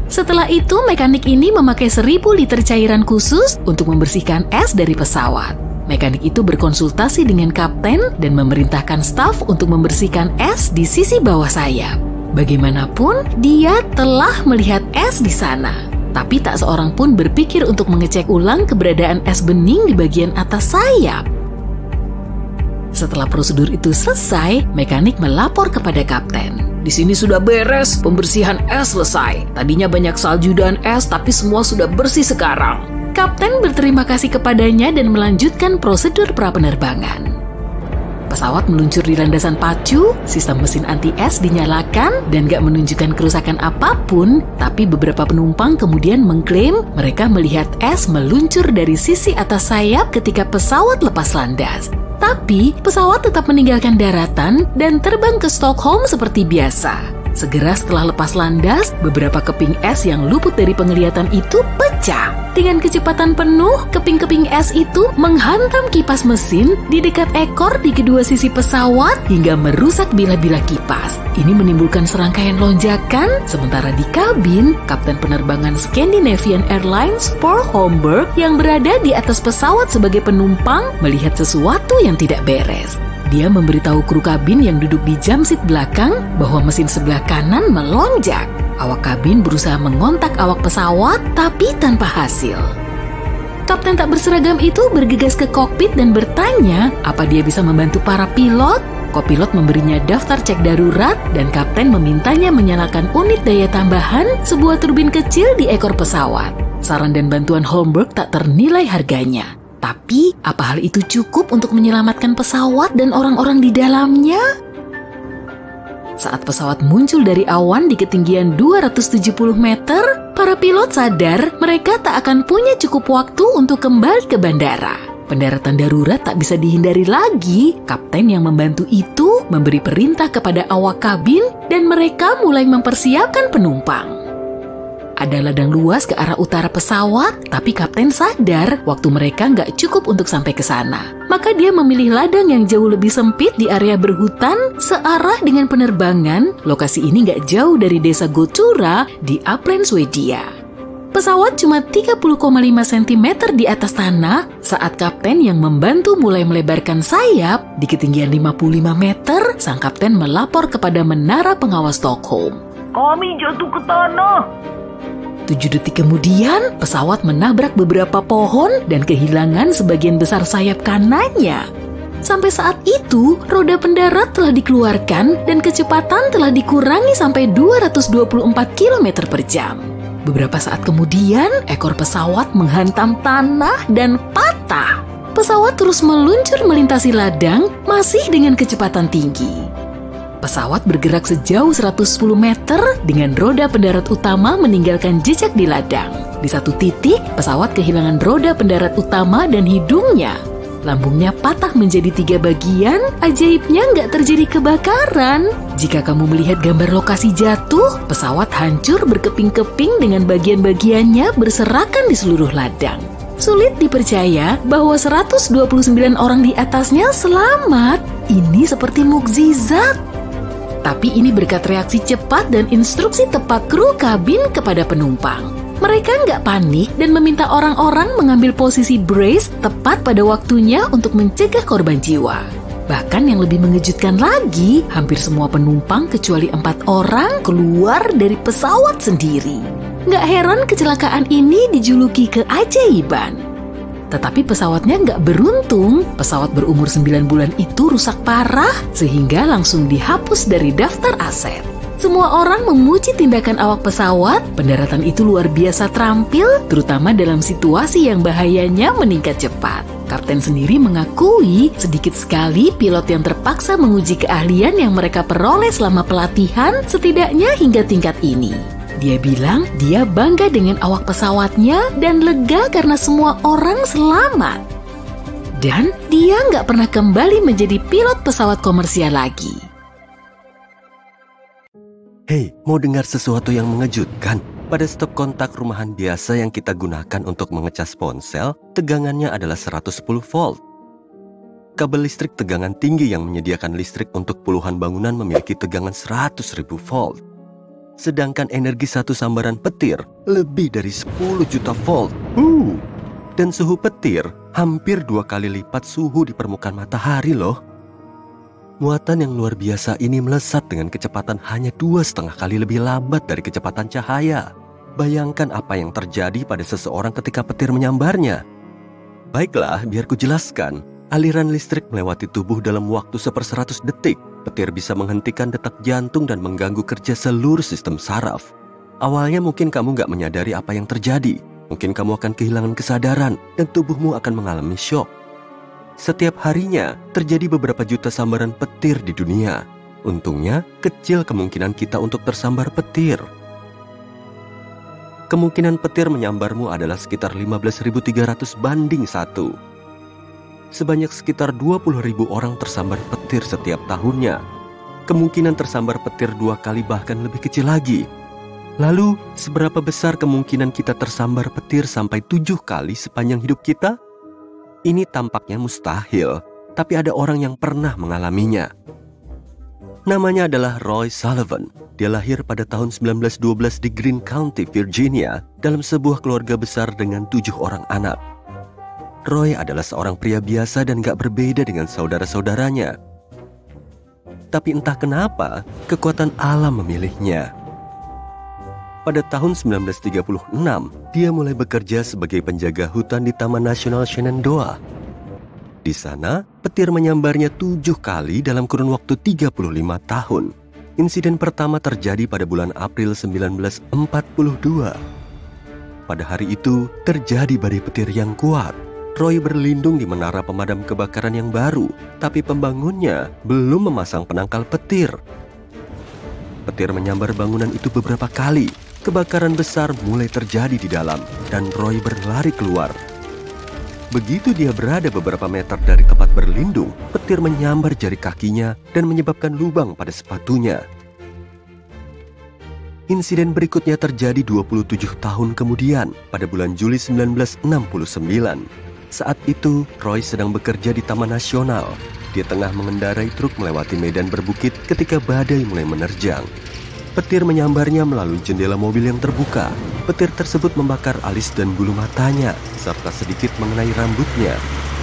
Setelah itu, mekanik ini memakai 1.000 liter cairan khusus untuk membersihkan es dari pesawat. Mekanik itu berkonsultasi dengan kapten dan memerintahkan staf untuk membersihkan es di sisi bawah sayap. Bagaimanapun, dia telah melihat es di sana. Tapi tak seorang pun berpikir untuk mengecek ulang keberadaan es bening di bagian atas sayap. Setelah prosedur itu selesai, mekanik melapor kepada kapten. Di sini sudah beres, pembersihan es selesai. Tadinya banyak salju dan es, tapi semua sudah bersih sekarang. Kapten berterima kasih kepadanya dan melanjutkan prosedur prapenerbangan. Pesawat meluncur di landasan pacu, sistem mesin anti-es dinyalakan dan gak menunjukkan kerusakan apapun, tapi beberapa penumpang kemudian mengklaim mereka melihat es meluncur dari sisi atas sayap ketika pesawat lepas landas. Tapi pesawat tetap meninggalkan daratan dan terbang ke Stockholm seperti biasa. Segera setelah lepas landas, beberapa keping es yang luput dari penglihatan itu pecah. Dengan kecepatan penuh, keping-keping es itu menghantam kipas mesin di dekat ekor di kedua sisi pesawat hingga merusak bila-bila kipas. Ini menimbulkan serangkaian lonjakan, sementara di kabin, kapten penerbangan Scandinavian Airlines Paul Holmberg yang berada di atas pesawat sebagai penumpang melihat sesuatu yang tidak beres. Dia memberitahu kru kabin yang duduk di jamsit belakang bahwa mesin sebelah kanan melonjak. Awak kabin berusaha mengontak awak pesawat, tapi tanpa hasil. Kapten tak berseragam itu bergegas ke kokpit dan bertanya apa dia bisa membantu para pilot. Kopilot memberinya daftar cek darurat dan kapten memintanya menyalakan unit daya tambahan sebuah turbin kecil di ekor pesawat. Saran dan bantuan Holmberg tak ternilai harganya. Tapi, apa hal itu cukup untuk menyelamatkan pesawat dan orang-orang di dalamnya? Saat pesawat muncul dari awan di ketinggian 270 meter, para pilot sadar mereka tak akan punya cukup waktu untuk kembali ke bandara. Pendaratan darurat tak bisa dihindari lagi. Kapten yang membantu itu memberi perintah kepada awak kabin dan mereka mulai mempersiapkan penumpang. Ada ladang luas ke arah utara pesawat, tapi kapten sadar waktu mereka nggak cukup untuk sampai ke sana. Maka dia memilih ladang yang jauh lebih sempit di area berhutan searah dengan penerbangan. Lokasi ini nggak jauh dari desa Gotura di Uppland, Swedia. Pesawat cuma 30,5 cm di atas tanah saat kapten yang membantu mulai melebarkan sayap. Di ketinggian 55 meter, sang kapten melapor kepada menara pengawas Stockholm. Kami jatuh ke tanah. 7 detik kemudian, pesawat menabrak beberapa pohon dan kehilangan sebagian besar sayap kanannya. Sampai saat itu, roda pendarat telah dikeluarkan dan kecepatan telah dikurangi sampai 224 km per jam. Beberapa saat kemudian, ekor pesawat menghantam tanah dan patah. Pesawat terus meluncur melintasi ladang, masih dengan kecepatan tinggi. Pesawat bergerak sejauh 110 meter dengan roda pendarat utama meninggalkan jejak di ladang. Di satu titik, pesawat kehilangan roda pendarat utama dan hidungnya. Lambungnya patah menjadi 3 bagian, ajaibnya nggak terjadi kebakaran. Jika kamu melihat gambar lokasi jatuh, pesawat hancur berkeping-keping dengan bagian-bagiannya berserakan di seluruh ladang. Sulit dipercaya bahwa 129 orang di atasnya selamat. Ini seperti mukjizat. Tapi ini berkat reaksi cepat dan instruksi tepat kru kabin kepada penumpang. Mereka nggak panik dan meminta orang-orang mengambil posisi brace tepat pada waktunya untuk mencegah korban jiwa. Bahkan yang lebih mengejutkan lagi, hampir semua penumpang kecuali 4 orang keluar dari pesawat sendiri. Nggak heran kecelakaan ini dijuluki keajaiban. Tetapi pesawatnya nggak beruntung. Pesawat berumur 9 bulan itu rusak parah sehingga langsung dihapus dari daftar aset. Semua orang memuji tindakan awak pesawat. Pendaratan itu luar biasa terampil, terutama dalam situasi yang bahayanya meningkat cepat. Kapten sendiri mengakui sedikit sekali pilot yang terpaksa menguji keahlian yang mereka peroleh selama pelatihan, setidaknya hingga tingkat ini. Dia bilang dia bangga dengan awak pesawatnya dan lega karena semua orang selamat. Dan dia nggak pernah kembali menjadi pilot pesawat komersial lagi. Hei, mau dengar sesuatu yang mengejutkan? Pada stop kontak rumahan biasa yang kita gunakan untuk mengecas ponsel, tegangannya adalah 110 volt. Kabel listrik tegangan tinggi yang menyediakan listrik untuk puluhan bangunan memiliki tegangan 100.000 volt. Sedangkan energi satu sambaran petir lebih dari 10 juta volt. Dan suhu petir hampir 2 kali lipat suhu di permukaan matahari loh. Muatan yang luar biasa ini melesat dengan kecepatan hanya 2,5 kali lebih lambat dari kecepatan cahaya. Bayangkan apa yang terjadi pada seseorang ketika petir menyambarnya. Baiklah, biar ku jelaskan. Aliran listrik melewati tubuh dalam waktu 1/100 detik. Petir bisa menghentikan detak jantung dan mengganggu kerja seluruh sistem saraf. Awalnya mungkin kamu nggak menyadari apa yang terjadi. Mungkin kamu akan kehilangan kesadaran dan tubuhmu akan mengalami syok. Setiap harinya terjadi beberapa juta sambaran petir di dunia. Untungnya, kecil kemungkinan kita untuk tersambar petir. Kemungkinan petir menyambarmu adalah sekitar 15.300 banding 1. Sebanyak sekitar 20.000 orang tersambar petir setiap tahunnya. Kemungkinan tersambar petir 2 kali bahkan lebih kecil lagi. Lalu, seberapa besar kemungkinan kita tersambar petir sampai 7 kali sepanjang hidup kita? Ini tampaknya mustahil, tapi ada orang yang pernah mengalaminya. Namanya adalah Roy Sullivan. Dia lahir pada tahun 1912 di Greene County, Virginia, dalam sebuah keluarga besar dengan 7 orang anak. Roy adalah seorang pria biasa dan gak berbeda dengan saudara-saudaranya. Tapi entah kenapa, kekuatan alam memilihnya. Pada tahun 1936, dia mulai bekerja sebagai penjaga hutan di Taman Nasional Shenandoah. Di sana, petir menyambarnya 7 kali dalam kurun waktu 35 tahun. Insiden pertama terjadi pada bulan April 1942. Pada hari itu, terjadi badai petir yang kuat. Roy berlindung di menara pemadam kebakaran yang baru, tapi pembangunnya belum memasang penangkal petir. Petir menyambar bangunan itu beberapa kali. Kebakaran besar mulai terjadi di dalam, dan Roy berlari keluar. Begitu dia berada beberapa meter dari tempat berlindung, petir menyambar jari kakinya dan menyebabkan lubang pada sepatunya. Insiden berikutnya terjadi 27 tahun kemudian, pada bulan Juli 1969. Saat itu, Roy sedang bekerja di Taman Nasional. Dia tengah mengendarai truk melewati medan berbukit ketika badai mulai menerjang. Petir menyambarnya melalui jendela mobil yang terbuka. Petir tersebut membakar alis dan bulu matanya, serta sedikit mengenai rambutnya.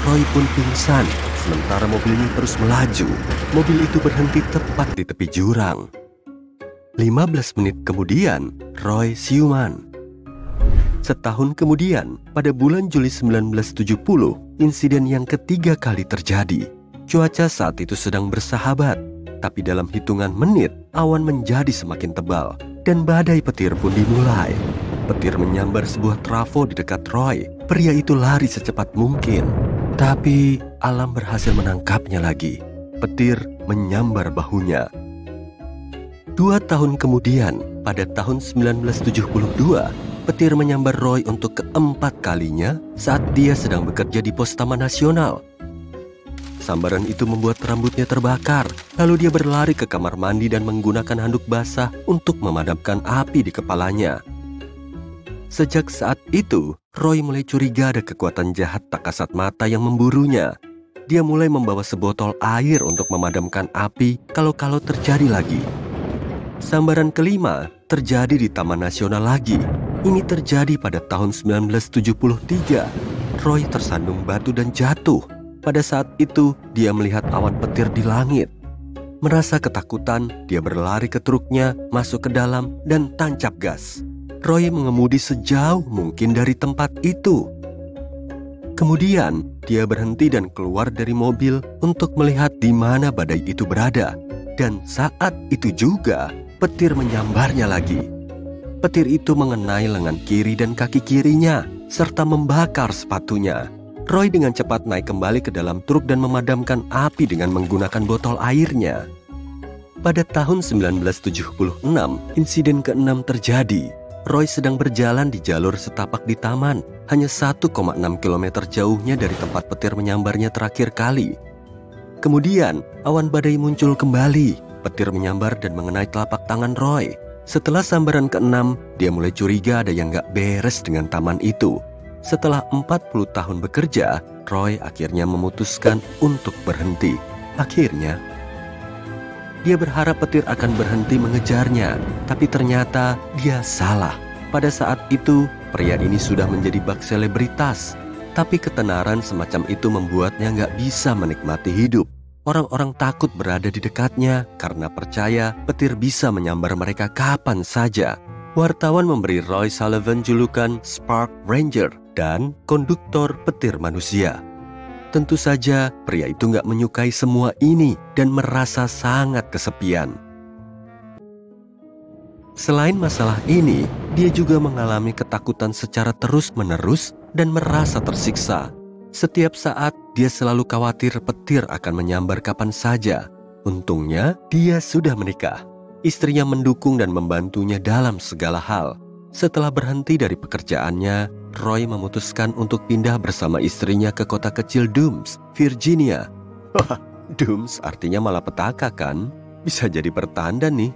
Roy pun pingsan, sementara mobil ini terus melaju. Mobil itu berhenti tepat di tepi jurang. 15 menit kemudian, Roy siuman. Setahun kemudian, pada bulan Juli 1970, insiden yang ketiga kali terjadi. Cuaca saat itu sedang bersahabat, tapi dalam hitungan menit, awan menjadi semakin tebal, dan badai petir pun dimulai. Petir menyambar sebuah trafo di dekat Roy. Pria itu lari secepat mungkin, tapi alam berhasil menangkapnya lagi. Petir menyambar bahunya. 2 tahun kemudian, pada tahun 1972, petir menyambar Roy untuk keempat kalinya saat dia sedang bekerja di pos Taman Nasional. Sambaran itu membuat rambutnya terbakar, lalu dia berlari ke kamar mandi dan menggunakan handuk basah untuk memadamkan api di kepalanya. Sejak saat itu, Roy mulai curiga ada kekuatan jahat tak kasat mata yang memburunya. Dia mulai membawa sebotol air untuk memadamkan api kalau terjadi lagi. Sambaran kelima terjadi di Taman Nasional lagi. Ini terjadi pada tahun 1973. Roy tersandung batu dan jatuh. Pada saat itu, dia melihat awan petir di langit. Merasa ketakutan, dia berlari ke truknya, masuk ke dalam, dan tancap gas. Roy mengemudi sejauh mungkin dari tempat itu. Kemudian, dia berhenti dan keluar dari mobil untuk melihat di mana badai itu berada. Dan saat itu juga, petir menyambarnya lagi. Petir itu mengenai lengan kiri dan kaki kirinya, serta membakar sepatunya. Roy dengan cepat naik kembali ke dalam truk dan memadamkan api dengan menggunakan botol airnya. Pada tahun 1976, insiden ke-6 terjadi. Roy sedang berjalan di jalur setapak di taman, hanya 1,6 km jauhnya dari tempat petir menyambarnya terakhir kali. Kemudian, awan badai muncul kembali. Petir menyambar dan mengenai telapak tangan Roy. Setelah sambaran ke-6, dia mulai curiga ada yang gak beres dengan taman itu. Setelah 40 tahun bekerja, Roy akhirnya memutuskan untuk berhenti. Akhirnya, dia berharap petir akan berhenti mengejarnya, tapi ternyata dia salah. Pada saat itu, pria ini sudah menjadi bak selebritas, tapi ketenaran semacam itu membuatnya nggak bisa menikmati hidup. Orang-orang takut berada di dekatnya karena percaya petir bisa menyambar mereka kapan saja. Wartawan memberi Roy Sullivan julukan Spark Ranger dan konduktor petir manusia. Tentu saja pria itu nggak menyukai semua ini dan merasa sangat kesepian. Selain masalah ini, dia juga mengalami ketakutan secara terus-menerus dan merasa tersiksa. Setiap saat dia selalu khawatir petir akan menyambar kapan saja. Untungnya dia sudah menikah. Istrinya mendukung dan membantunya dalam segala hal. Setelah berhenti dari pekerjaannya, Roy memutuskan untuk pindah bersama istrinya ke kota kecil Dooms, Virginia. Wah, Dooms artinya malapetaka kan? Bisa jadi pertanda nih.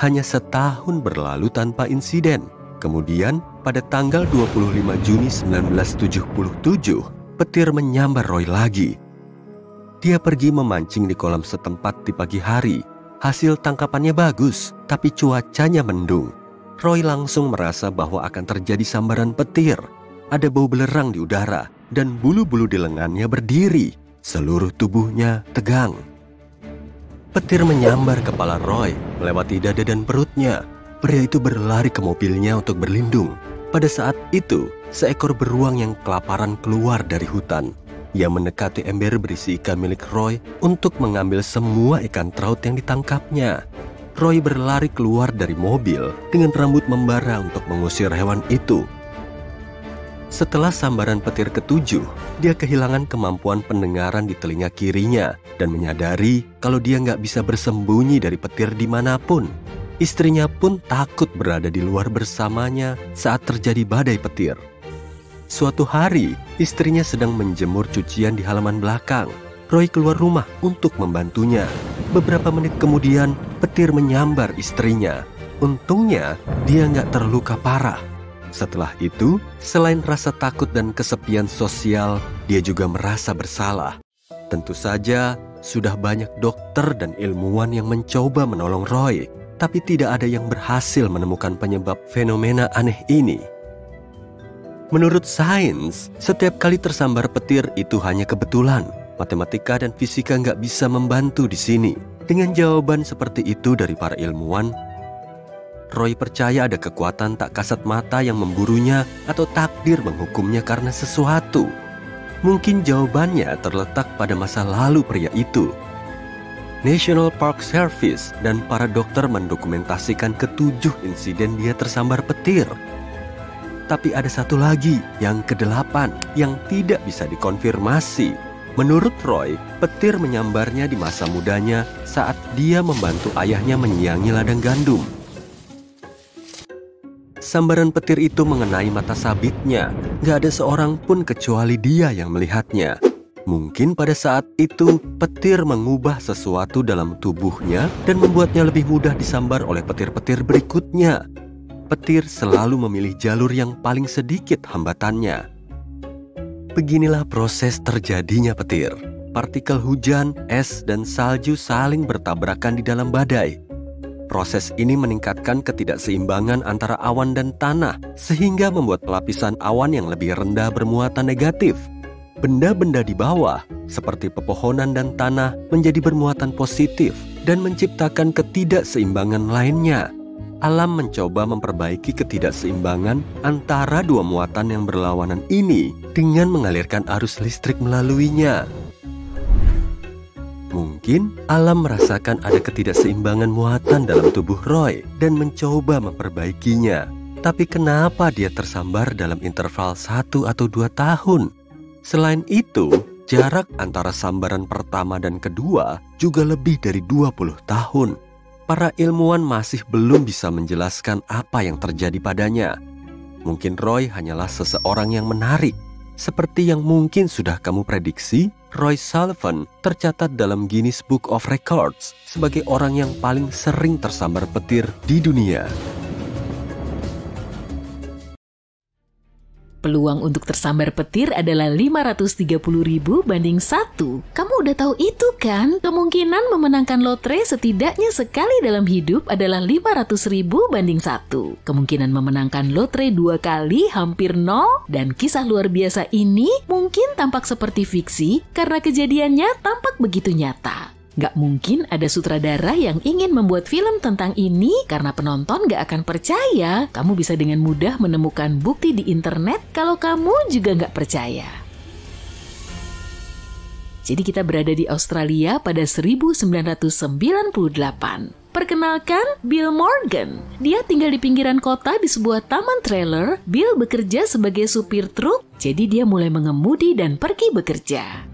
Hanya setahun berlalu tanpa insiden. Kemudian, pada tanggal 25 Juni 1977, petir menyambar Roy lagi. Dia pergi memancing di kolam setempat di pagi hari. Hasil tangkapannya bagus, tapi cuacanya mendung. Roy langsung merasa bahwa akan terjadi sambaran petir. Ada bau belerang di udara, dan bulu-bulu di lengannya berdiri. Seluruh tubuhnya tegang. Petir menyambar kepala Roy, melewati dada dan perutnya. Pria itu berlari ke mobilnya untuk berlindung. Pada saat itu, seekor beruang yang kelaparan keluar dari hutan. ia mendekati ember berisi ikan milik Roy untuk mengambil semua ikan trout yang ditangkapnya. Roy berlari keluar dari mobil dengan rambut membara untuk mengusir hewan itu. Setelah sambaran petir ke-7, dia kehilangan kemampuan pendengaran di telinga kirinya dan menyadari kalau dia nggak bisa bersembunyi dari petir dimanapun. Istrinya pun takut berada di luar bersamanya saat terjadi badai petir. Suatu hari, istrinya sedang menjemur cucian di halaman belakang. Roy keluar rumah untuk membantunya. Beberapa menit kemudian, petir menyambar istrinya. Untungnya, dia nggak terluka parah. Setelah itu, selain rasa takut dan kesepian sosial, dia juga merasa bersalah. Tentu saja, sudah banyak dokter dan ilmuwan yang mencoba menolong Roy, tapi tidak ada yang berhasil menemukan penyebab fenomena aneh ini. Menurut sains, setiap kali tersambar petir itu hanya kebetulan. Matematika dan fisika nggak bisa membantu di sini. Dengan jawaban seperti itu dari para ilmuwan, Roy percaya ada kekuatan tak kasat mata yang memburunya atau takdir menghukumnya karena sesuatu. Mungkin jawabannya terletak pada masa lalu pria itu. National Park Service dan para dokter mendokumentasikan ke-7 insiden dia tersambar petir. Tapi ada satu lagi, yang ke-8, yang tidak bisa dikonfirmasi. Menurut Roy, petir menyambarnya di masa mudanya saat dia membantu ayahnya menyiangi ladang gandum. Sambaran petir itu mengenai mata sabitnya. Gak ada seorang pun kecuali dia yang melihatnya. Mungkin pada saat itu, petir mengubah sesuatu dalam tubuhnya dan membuatnya lebih mudah disambar oleh petir-petir berikutnya. Petir selalu memilih jalur yang paling sedikit hambatannya. Beginilah proses terjadinya petir. Partikel hujan, es, dan salju saling bertabrakan di dalam badai. Proses ini meningkatkan ketidakseimbangan antara awan dan tanah, sehingga membuat lapisan awan yang lebih rendah bermuatan negatif. Benda-benda di bawah, seperti pepohonan dan tanah, menjadi bermuatan positif dan menciptakan ketidakseimbangan lainnya. Alam mencoba memperbaiki ketidakseimbangan antara dua muatan yang berlawanan ini dengan mengalirkan arus listrik melaluinya. Mungkin alam merasakan ada ketidakseimbangan muatan dalam tubuh Roy dan mencoba memperbaikinya. Tapi kenapa dia tersambar dalam interval 1 atau 2 tahun? Selain itu, jarak antara sambaran pertama dan kedua juga lebih dari 20 tahun. Para ilmuwan masih belum bisa menjelaskan apa yang terjadi padanya. Mungkin Roy hanyalah seseorang yang menarik. Seperti yang mungkin sudah kamu prediksi, Roy Sullivan tercatat dalam Guinness Book of Records sebagai orang yang paling sering tersambar petir di dunia. Peluang untuk tersambar petir adalah 530.000 banding 1. Kamu udah tahu itu kan? Kemungkinan memenangkan lotre setidaknya sekali dalam hidup adalah 500.000 banding 1. Kemungkinan memenangkan lotre 2 kali hampir 0. Dan kisah luar biasa ini mungkin tampak seperti fiksi karena kejadiannya tampak begitu nyata. Gak mungkin ada sutradara yang ingin membuat film tentang ini karena penonton gak akan percaya. Kamu bisa dengan mudah menemukan bukti di internet kalau kamu juga gak percaya. Jadi kita berada di Australia pada 1998. Perkenalkan, Bill Morgan. Dia tinggal di pinggiran kota di sebuah taman trailer. Bill bekerja sebagai supir truk, jadi dia mulai mengemudi dan pergi bekerja.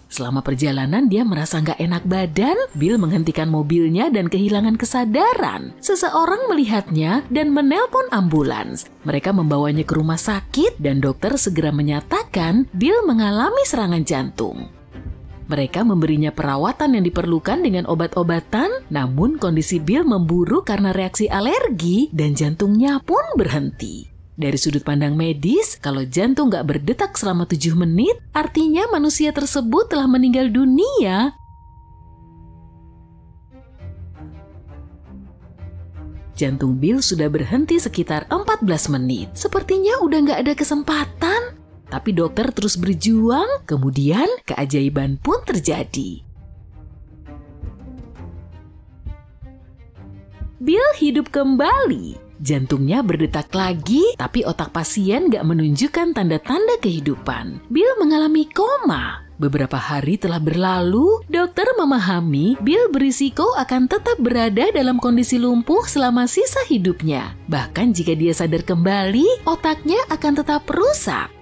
Selama perjalanan dia merasa nggak enak badan. Bill menghentikan mobilnya dan kehilangan kesadaran. Seseorang melihatnya dan menelpon ambulans. Mereka membawanya ke rumah sakit dan dokter segera menyatakan Bill mengalami serangan jantung. Mereka memberinya perawatan yang diperlukan dengan obat-obatan, namun kondisi Bill memburuk karena reaksi alergi dan jantungnya pun berhenti. Dari sudut pandang medis, kalau jantung nggak berdetak selama 7 menit, artinya manusia tersebut telah meninggal dunia. Jantung Bill sudah berhenti sekitar 14 menit. Sepertinya udah nggak ada kesempatan. Tapi dokter terus berjuang, kemudian keajaiban pun terjadi. Bill hidup kembali. Jantungnya berdetak lagi, tapi otak pasien gak menunjukkan tanda-tanda kehidupan. Bill mengalami koma. Beberapa hari telah berlalu, dokter memahami Bill berisiko akan tetap berada dalam kondisi lumpuh selama sisa hidupnya. Bahkan jika dia sadar kembali, otaknya akan tetap rusak.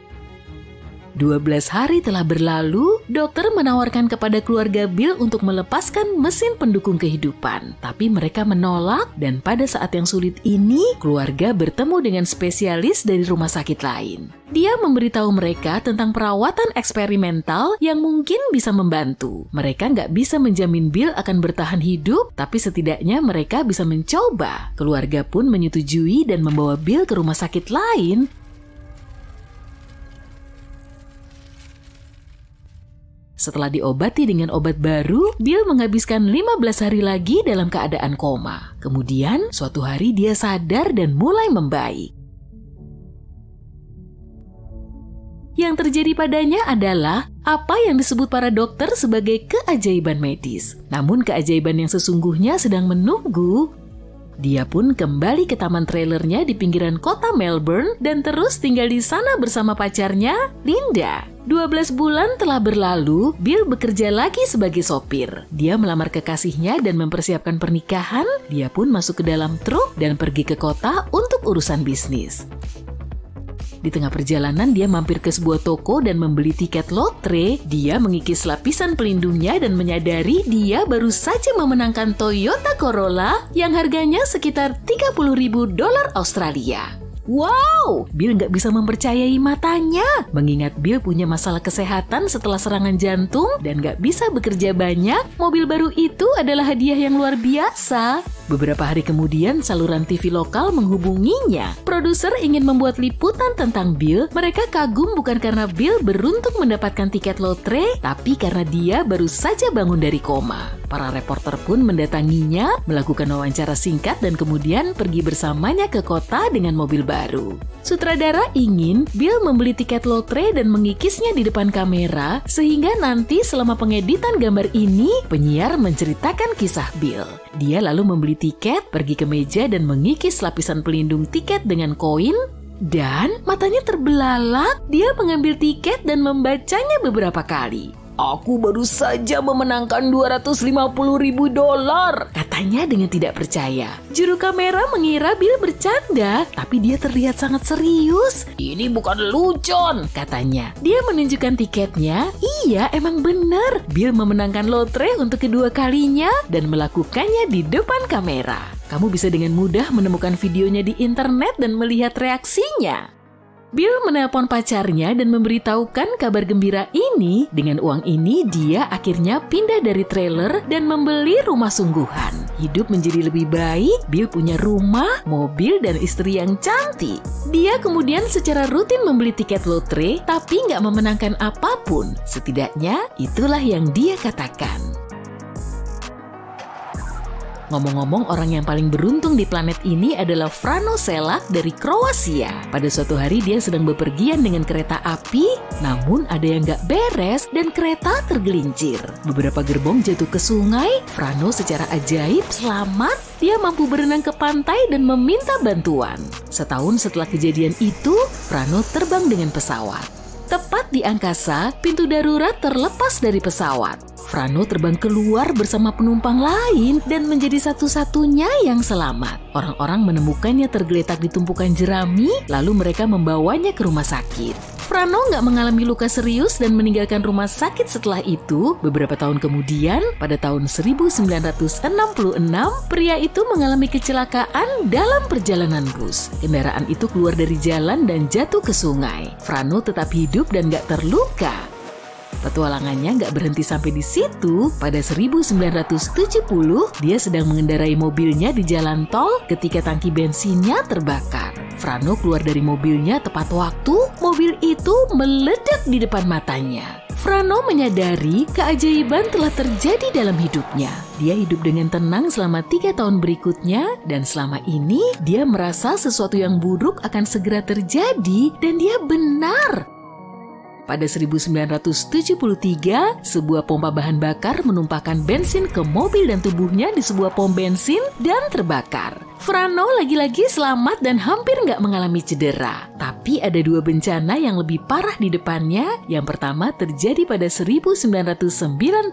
12 hari telah berlalu, dokter menawarkan kepada keluarga Bill untuk melepaskan mesin pendukung kehidupan. Tapi mereka menolak dan pada saat yang sulit ini, keluarga bertemu dengan spesialis dari rumah sakit lain. Dia memberitahu mereka tentang perawatan eksperimental yang mungkin bisa membantu. Mereka nggak bisa menjamin Bill akan bertahan hidup, tapi setidaknya mereka bisa mencoba. Keluarga pun menyetujui dan membawa Bill ke rumah sakit lain. Setelah diobati dengan obat baru, Bill menghabiskan 15 hari lagi dalam keadaan koma. Kemudian, suatu hari dia sadar dan mulai membaik. Yang terjadi padanya adalah apa yang disebut para dokter sebagai keajaiban medis. Namun keajaiban yang sesungguhnya sedang menunggu. Dia pun kembali ke taman trailernya di pinggiran kota Melbourne dan terus tinggal di sana bersama pacarnya, Linda. 12 bulan telah berlalu, Bill bekerja lagi sebagai sopir. Dia melamar kekasihnya dan mempersiapkan pernikahan. Dia pun masuk ke dalam truk dan pergi ke kota untuk urusan bisnis. Di tengah perjalanan dia mampir ke sebuah toko dan membeli tiket lotre. Dia mengikis lapisan pelindungnya dan menyadari dia baru saja memenangkan Toyota Corolla yang harganya sekitar $30.000 Australia. Wow! Bill nggak bisa mempercayai matanya, mengingat Bill punya masalah kesehatan setelah serangan jantung dan nggak bisa bekerja banyak. Mobil baru itu adalah hadiah yang luar biasa. Beberapa hari kemudian, saluran TV lokal menghubunginya. Produser ingin membuat liputan tentang Bill. Mereka kagum bukan karena Bill beruntung mendapatkan tiket lotre, tapi karena dia baru saja bangun dari koma. Para reporter pun mendatanginya, melakukan wawancara singkat dan kemudian pergi bersamanya ke kota dengan mobil baru. Sutradara ingin Bill membeli tiket lotre dan mengikisnya di depan kamera, sehingga nanti selama pengeditan gambar ini, penyiar menceritakan kisah Bill. Dia lalu membeli tiket, pergi ke meja dan mengikis lapisan pelindung tiket dengan koin, dan matanya terbelalak. Dia mengambil tiket dan membacanya beberapa kali. Aku baru saja memenangkan $250.000, katanya dengan tidak percaya. Juru kamera mengira Bill bercanda, tapi dia terlihat sangat serius. Ini bukan lelucon, katanya. Dia menunjukkan tiketnya. Iya, emang benar. Bill memenangkan lotre untuk kedua kalinya dan melakukannya di depan kamera. Kamu bisa dengan mudah menemukan videonya di internet dan melihat reaksinya. Bill menelpon pacarnya dan memberitahukan kabar gembira ini. Dengan uang ini, dia akhirnya pindah dari trailer dan membeli rumah sungguhan. Hidup menjadi lebih baik, Bill punya rumah, mobil, dan istri yang cantik. Dia kemudian secara rutin membeli tiket lotre, tapi nggak memenangkan apapun. Setidaknya, itulah yang dia katakan. Ngomong-ngomong, orang yang paling beruntung di planet ini adalah Frano Selak dari Kroasia. Pada suatu hari dia sedang bepergian dengan kereta api, namun ada yang gak beres dan kereta tergelincir. Beberapa gerbong jatuh ke sungai. Frano secara ajaib selamat. Dia mampu berenang ke pantai dan meminta bantuan. Setahun setelah kejadian itu, Frano terbang dengan pesawat. Tepat di angkasa, pintu darurat terlepas dari pesawat. Frano terbang keluar bersama penumpang lain dan menjadi satu-satunya yang selamat. Orang-orang menemukannya tergeletak di tumpukan jerami, lalu mereka membawanya ke rumah sakit. Frano nggak mengalami luka serius dan meninggalkan rumah sakit setelah itu. Beberapa tahun kemudian, pada tahun 1966, pria itu mengalami kecelakaan dalam perjalanan bus. Kendaraan itu keluar dari jalan dan jatuh ke sungai. Frano tetap hidup dan nggak terluka. Petualangannya nggak berhenti sampai di situ. Pada 1970, dia sedang mengendarai mobilnya di jalan tol ketika tangki bensinnya terbakar. Frano keluar dari mobilnya tepat waktu. Mobil itu meledak di depan matanya. Frano menyadari keajaiban telah terjadi dalam hidupnya. Dia hidup dengan tenang selama 3 tahun berikutnya, dan selama ini dia merasa sesuatu yang buruk akan segera terjadi, dan dia benar. Pada 1973, sebuah pompa bahan bakar menumpahkan bensin ke mobil dan tubuhnya di sebuah pom bensin dan terbakar. Frano lagi-lagi selamat dan hampir nggak mengalami cedera. Tapi ada dua bencana yang lebih parah di depannya. Yang pertama terjadi pada 1995.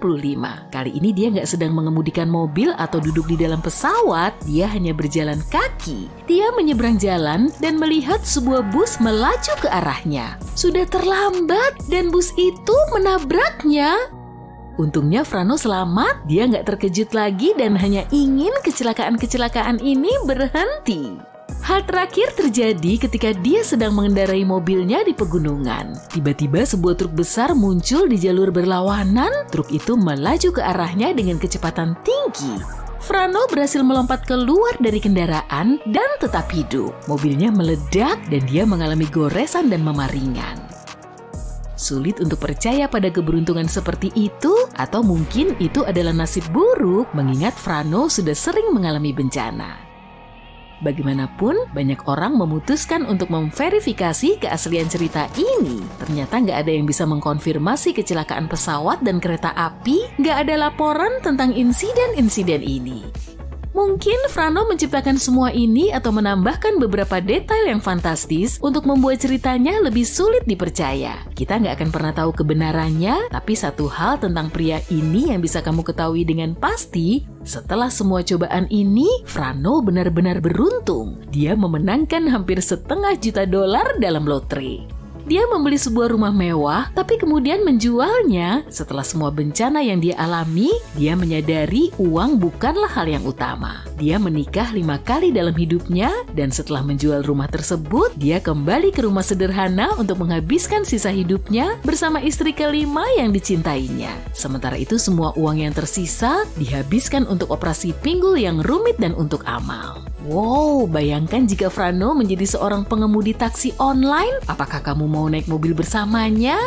Kali ini dia nggak sedang mengemudikan mobil atau duduk di dalam pesawat. Dia hanya berjalan kaki. Dia menyeberang jalan dan melihat sebuah bus melaju ke arahnya. Sudah terlambat dan bus itu menabraknya. Untungnya Frano selamat, dia nggak terkejut lagi dan hanya ingin kecelakaan-kecelakaan ini berhenti. Hal terakhir terjadi ketika dia sedang mengendarai mobilnya di pegunungan. Tiba-tiba sebuah truk besar muncul di jalur berlawanan, truk itu melaju ke arahnya dengan kecepatan tinggi. Frano berhasil melompat keluar dari kendaraan dan tetap hidup. Mobilnya meledak dan dia mengalami goresan dan memaringan. Sulit untuk percaya pada keberuntungan seperti itu, atau mungkin itu adalah nasib buruk mengingat Frano sudah sering mengalami bencana. Bagaimanapun, banyak orang memutuskan untuk memverifikasi keaslian cerita ini. Ternyata nggak ada yang bisa mengkonfirmasi kecelakaan pesawat dan kereta api, nggak ada laporan tentang insiden-insiden ini. Mungkin Frano menciptakan semua ini atau menambahkan beberapa detail yang fantastis untuk membuat ceritanya lebih sulit dipercaya. Kita nggak akan pernah tahu kebenarannya, tapi satu hal tentang pria ini yang bisa kamu ketahui dengan pasti, setelah semua cobaan ini, Frano benar-benar beruntung. Dia memenangkan hampir $500 juta dalam lotre. Dia membeli sebuah rumah mewah, tapi kemudian menjualnya. Setelah semua bencana yang dia alami, dia menyadari uang bukanlah hal yang utama. Dia menikah 5 kali dalam hidupnya, dan setelah menjual rumah tersebut, dia kembali ke rumah sederhana untuk menghabiskan sisa hidupnya bersama istri kelima yang dicintainya. Sementara itu, semua uang yang tersisa dihabiskan untuk operasi pinggul yang rumit dan untuk amal. Wow, bayangkan jika Frano menjadi seorang pengemudi taksi online, apakah kamu mau naik mobil bersamanya?